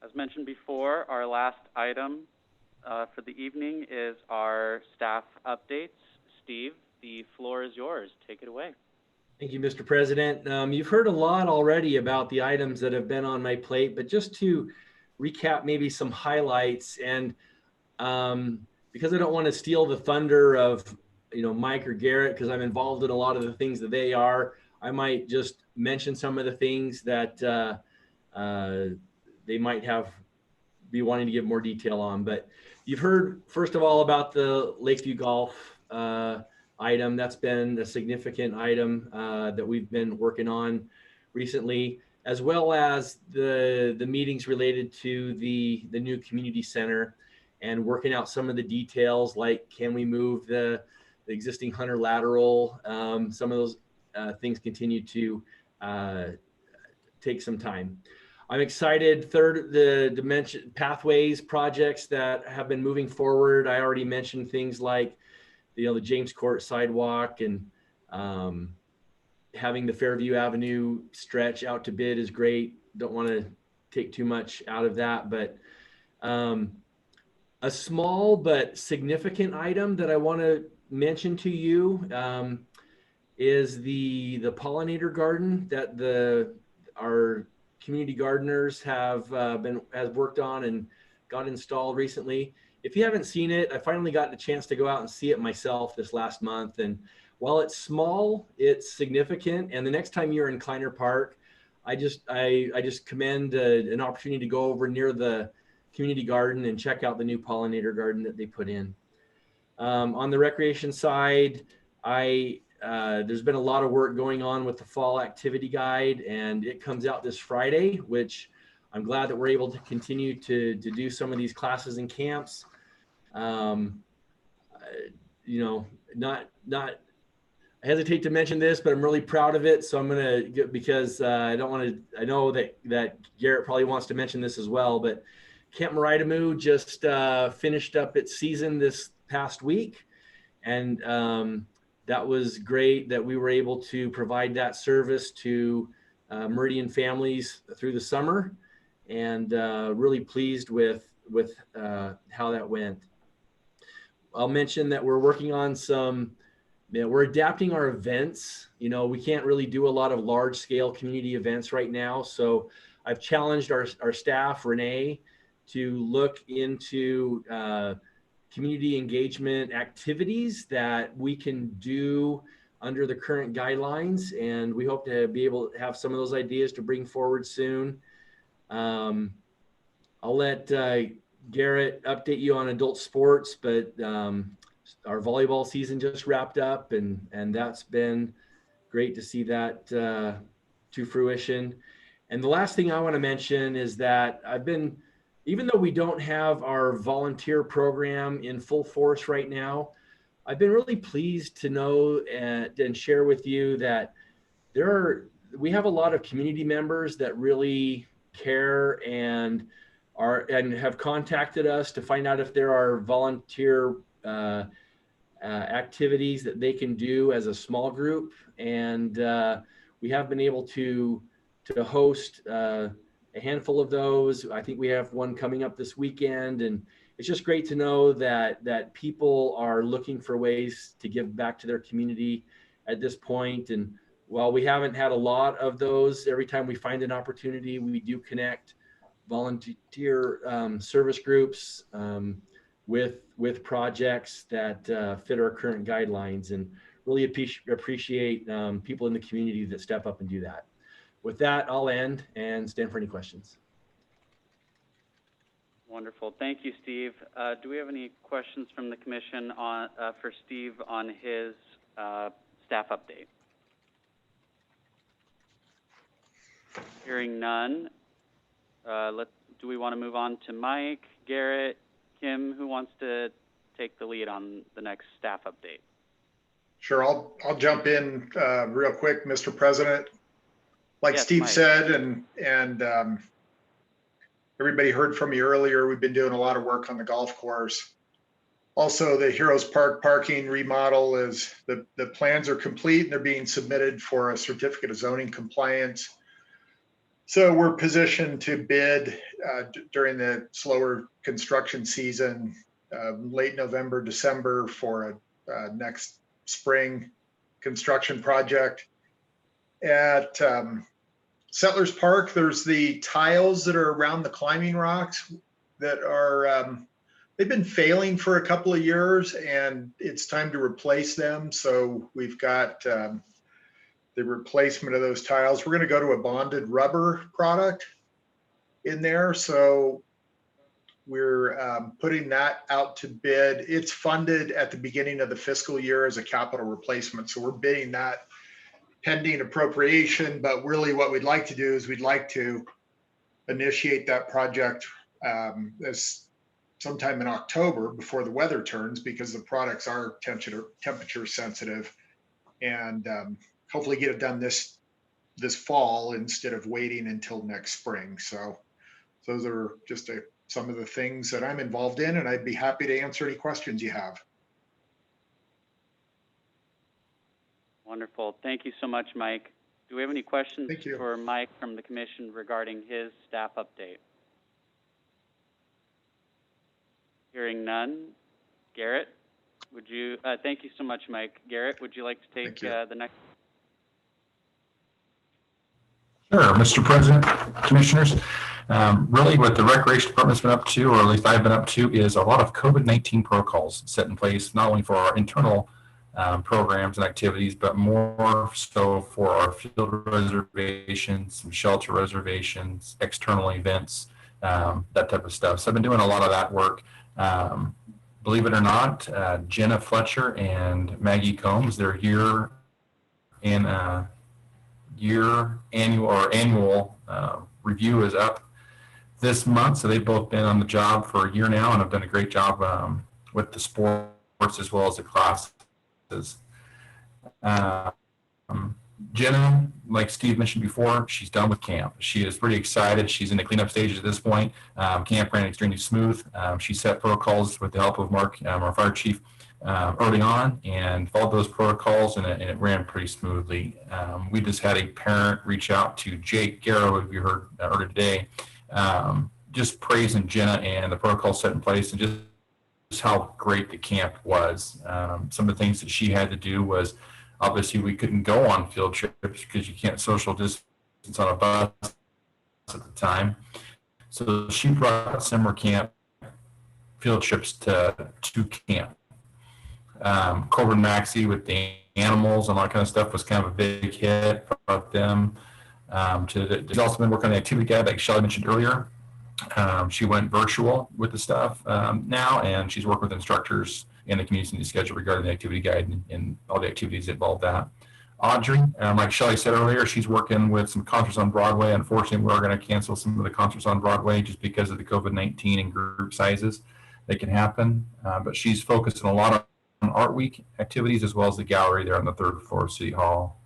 As mentioned before, our last item for the evening is our staff updates. Steve, the floor is yours. Take it away. Thank you, Mr. President. You've heard a lot already about the items that have been on my plate, but just to recap maybe some highlights, and because I don't want to steal the thunder of Mike or Garrett, because I'm involved in a lot of the things that they are, I might just mention some of the things that they might be wanting to give more detail on. But you've heard, first of all, about the Lakeview Golf item. That's been a significant item that we've been working on recently, as well as the meetings related to the new community center and working out some of the details, like can we move the existing Hunter lateral? Some of those things continue to take some time. I'm excited. Third, the Dimension Pathways projects that have been moving forward. I already mentioned things like the James Court sidewalk, and having the Fairview Avenue stretch out to bid is great. Don't want to take too much out of that, but a small but significant item that I want to mention to you is the pollinator garden that our community gardeners have worked on and got installed recently. If you haven't seen it, I finally got the chance to go out and see it myself this last month. And while it's small, it's significant. And the next time you're in Kleiner Park, I just commend an opportunity to go over near the community garden and check out the new pollinator garden that they put in. On the recreation side, there's been a lot of work going on with the fall activity guide, and it comes out this Friday, which I'm glad that we're able to continue to do some of these classes and camps. I hesitate to mention this, but I'm really proud of it. So I'm going to, because I know that Garrett probably wants to mention this as well, but Camp Meridian just finished up its season this past week. And that was great that we were able to provide that service to Meridian families through the summer, and really pleased with how that went. I'll mention that we're working on we're adapting our events. We can't really do a lot of large scale community events right now. So I've challenged our staff, Renee, to look into community engagement activities that we can do under the current guidelines, and we hope to be able to have some of those ideas to bring forward soon. I'll let Garrett update you on adult sports, but our volleyball season just wrapped up, and that's been great to see that to fruition. And the last thing I want to mention is that even though we don't have our volunteer program in full force right now, I've been really pleased to know and share with you that we have a lot of community members that really care and have contacted us to find out if there are volunteer activities that they can do as a small group. And we have been able to host a handful of those. I think we have one coming up this weekend, and it's just great to know that people are looking for ways to give back to their community at this point. And while we haven't had a lot of those, every time we find an opportunity, we do connect volunteer service groups with projects that fit our current guidelines, and really appreciate people in the community that step up and do that. With that, I'll end and stand for any questions. Wonderful. Thank you, Steve. Do we have any questions from the commission for Steve on his staff update? Hearing none, do we want to move on to Mike, Garrett, Kim? Who wants to take the lead on the next staff update? Sure, I'll jump in real quick, Mr. President. Like yes, Steve Mike said, and everybody heard from me earlier, we've been doing a lot of work on the golf course. Also, the Heroes Park parking remodel is, the plans are complete and they're being submitted for a certificate of zoning compliance. So we're positioned to bid during the slower construction season, late November, December, for a next spring construction project. At Settlers Park, there's the tiles that are around the climbing rocks that are, they've been failing for a couple of years, and it's time to replace them. So we've got the replacement of those tiles. We're going to go to a bonded rubber product in there. So we're putting that out to bid. It's funded at the beginning of the fiscal year as a capital replacement. So we're bidding that pending appropriation, but really what we'd like to do is we'd like to initiate that project as sometime in October before the weather turns, because the products are temperature sensitive, and hopefully get it done this fall instead of waiting until next spring. So those are just some of the things that I'm involved in, and I'd be happy to answer any questions you have. Wonderful. Thank you so much, Mike. Do we have any questions for Mike from the commission regarding his staff update? Hearing none. Garrett, would you, thank you so much, Mike. Garrett, would you like to take the next? Sure, Mr. President, Commissioners. Really what the Recreation Department's been up to, or at least I've been up to, is a lot of COVID-19 protocols set in place, not only for our internal programs and activities, but more so for our field reservations, some shelter reservations, external events, that type of stuff. So I've been doing a lot of that work. Believe it or not, Jenna Fletcher and Maggie Combs, their annual review is up this month. So they've both been on the job for a year now and have done a great job with the sports as well as the classes. Jenna, like Steve mentioned before, she's done with camp. She is pretty excited. She's in the cleanup stages at this point. Camp ran extremely smooth. She set protocols with the help of Mark, our fire chief, early on, and followed those protocols, and it ran pretty smoothly. We just had a parent reach out to Jake Garrow, who you heard earlier today, just praising Jenna and the protocols set in place, and just how great the camp was. Some of the things that she had to do was, obviously we couldn't go on field trips because you can't social distance on a bus at the time. So she brought summer camp field trips to camp. Cobra and Maxie with the animals and all that kind of stuff was kind of a big hit. Brought them she's also been working on the activity guide like Shelley mentioned earlier. She went virtual with the stuff now, and she's working with instructors in the community schedule regarding the activity guide and all the activities that involve that. Audrey, like Shelley said earlier, she's working with some concerts on Broadway. Unfortunately, we're going to cancel some of the concerts on Broadway just because of the COVID-19 and group sizes that can happen. But she's focused on a lot of Art Week activities as well as the gallery there on the 3rd floor of City Hall.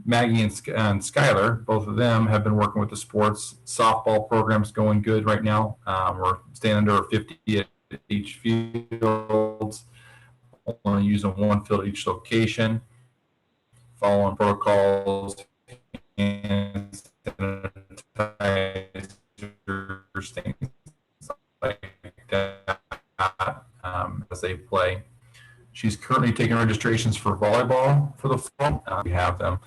Maggie and Skylar, both of them have been working with the sports softball programs going good right now. We're staying under 50 at each field, only using one field at each location, following protocols, and sanitizers, things like that as they play. She's currently taking registrations for volleyball for the fall. We have them.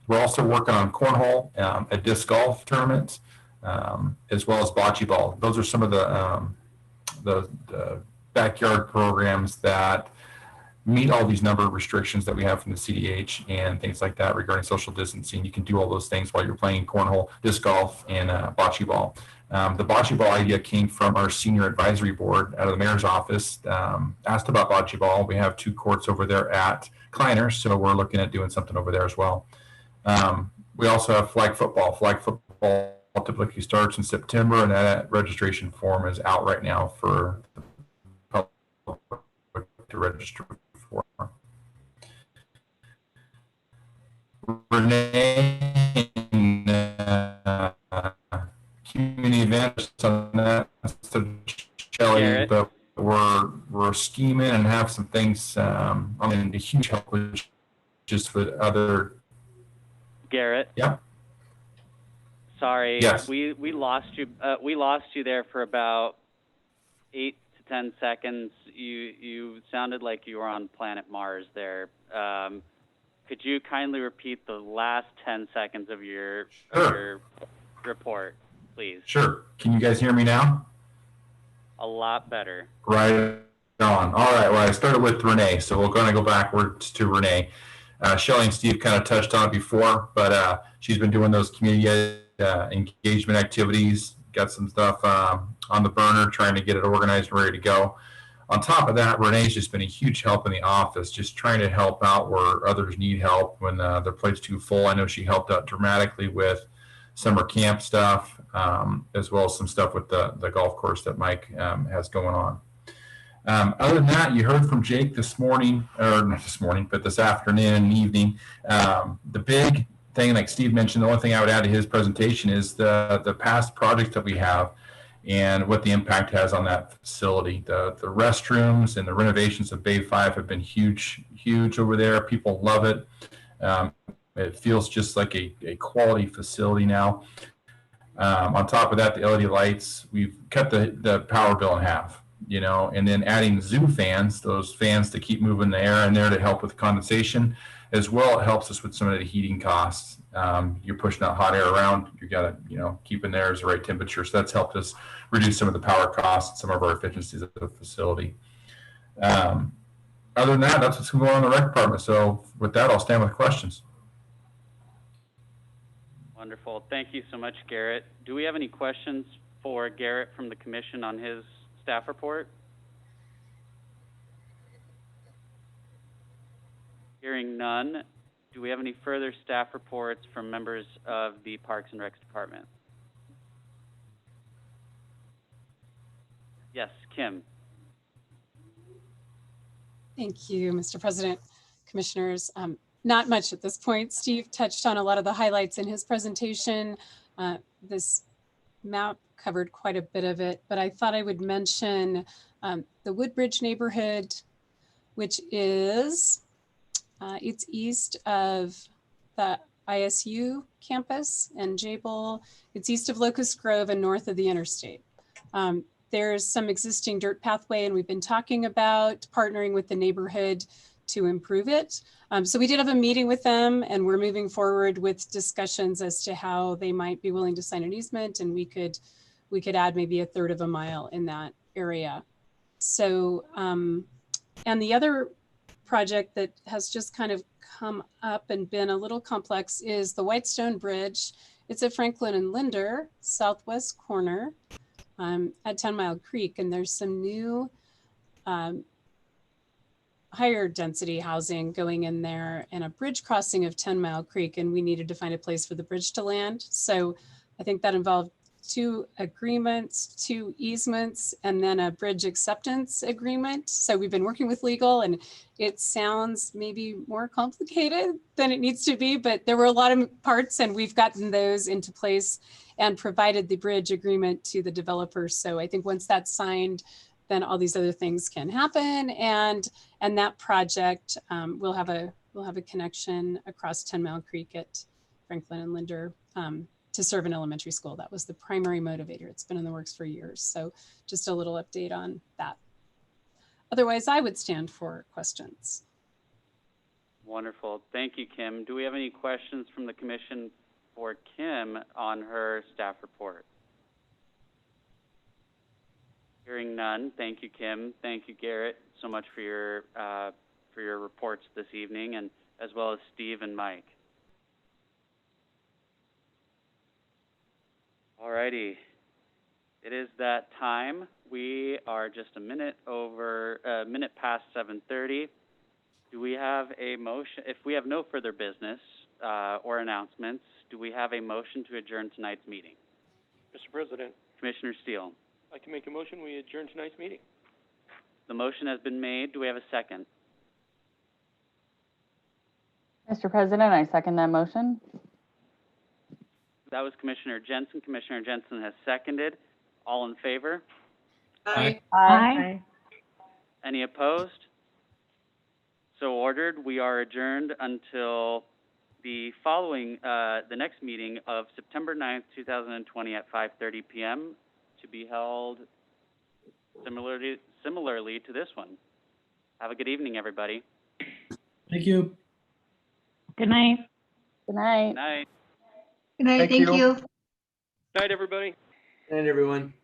We're also working on cornhole, a disc golf tournament, as well as bocce ball. Those are some of the backyard programs that meet all these number of restrictions that we have from the CDH and things like that regarding social distancing. You can do all those things while you're playing cornhole, disc golf, and bocce ball. The bocce ball idea came from our senior advisory board out of the mayor's office. Asked about bocce ball. We have 2 courts over there at Kleiner, so we're looking at doing something over there as well. We also have flag football. Flag football typically starts in September, and that registration form is out right now for the public to register for. Renee, community events on that, so Shelley, but we're scheming and have some things. I mean, a huge help with just with other. Garrett. Yeah. Sorry. Yes. We lost you. We lost you there for about 8 to 10 seconds. You sounded like you were on planet Mars there. Could you kindly repeat the last 10 seconds of your report, please? Sure. Can you guys hear me now? A lot better. Right on. All right. Well, I started with Renee, so we're going to go backwards to Renee. Shelley and Steve kind of touched on it before, but she's been doing those community engagement activities, got some stuff on the burner, trying to get it organized and ready to go. On top of that, Renee's just been a huge help in the office, just trying to help out where others need help when their plate's too full. I know she helped out dramatically with summer camp stuff, as well as some stuff with the golf course that Mike has going on. Other than that, you heard from Jake this morning, or not this morning, but this afternoon and evening. The big thing, like Steve mentioned, the only thing I would add to his presentation is the past projects that we have and what the impact has on that facility. The restrooms and the renovations of Bay 5 have been huge over there. People love it. It feels just like a quality facility now. On top of that, the LED lights, we've cut the power bill in half, and then adding zoo fans, those fans to keep moving the air in there to help with condensation as well. It helps us with some of the heating costs. You're pushing that hot air around, you got to, keeping there as the right temperature. So that's helped us reduce some of the power costs, some of our efficiencies of the facility. Other than that, that's what's going on in the rec department. So with that, I'll stand with questions. Wonderful. Thank you so much, Garrett. Do we have any questions for Garrett from the commission on his staff report? Hearing none, do we have any further staff reports from members of the Parks and Recs department? Yes, Kim. Thank you, Mr. President, commissioners. Not much at this point. Steve touched on a lot of the highlights in his presentation. This map covered quite a bit of it, but I thought I would mention the Woodbridge neighborhood, which is, it's east of the ISU campus and Jabel. It's east of Locust Grove and north of the interstate. There's some existing dirt pathway, and we've been talking about partnering with the neighborhood to improve it. So we did have a meeting with them, and we're moving forward with discussions as to how they might be willing to sign an easement, and we could add maybe 1/3 of a mile in that area. So, and the other project that has just kind of come up and been a little complex is the Whitestone Bridge. It's at Franklin and Linder, southwest corner at 10 Mile Creek. And there's some new higher density housing going in there and a bridge crossing of 10 Mile Creek. And we needed to find a place for the bridge to land. So I think that involved 2 agreements, 2 easements, and then a bridge acceptance agreement. So we've been working with legal, and it sounds maybe more complicated than it needs to be, but there were a lot of parts, and we've gotten those into place and provided the bridge agreement to the developer. So I think once that's signed, then all these other things can happen, and that project will have a connection across 10 Mile Creek at Franklin and Linder. To serve an elementary school. That was the primary motivator. It's been in the works for years. So just a little update on that. Otherwise, I would stand for questions. Wonderful. Thank you, Kim. Do we have any questions from the commission for Kim on her staff report? Hearing none. Thank you, Kim. Thank you, Garrett, so much for your reports this evening, and as well as Steve and Mike. Alrighty, it is that time. We are just a minute past 7:30. Do we have a motion? If we have no further business or announcements, do we have a motion to adjourn tonight's meeting? Mr. President, Commissioner Steele. I can make a motion. We adjourn tonight's meeting. The motion has been made. Do we have a second? Mr. President, I second that motion. That was Commissioner Jensen. Commissioner Jensen has seconded. All in favor? Aye. Aye. Any opposed? So ordered. We are adjourned until the following, the next meeting of September 9th, 2020 at 5:30 p.m. to be held similarly to this one. Have a good evening, everybody. Thank you. Good night. Good night. Good night. Good night. Thank you. Night, everybody. And everyone.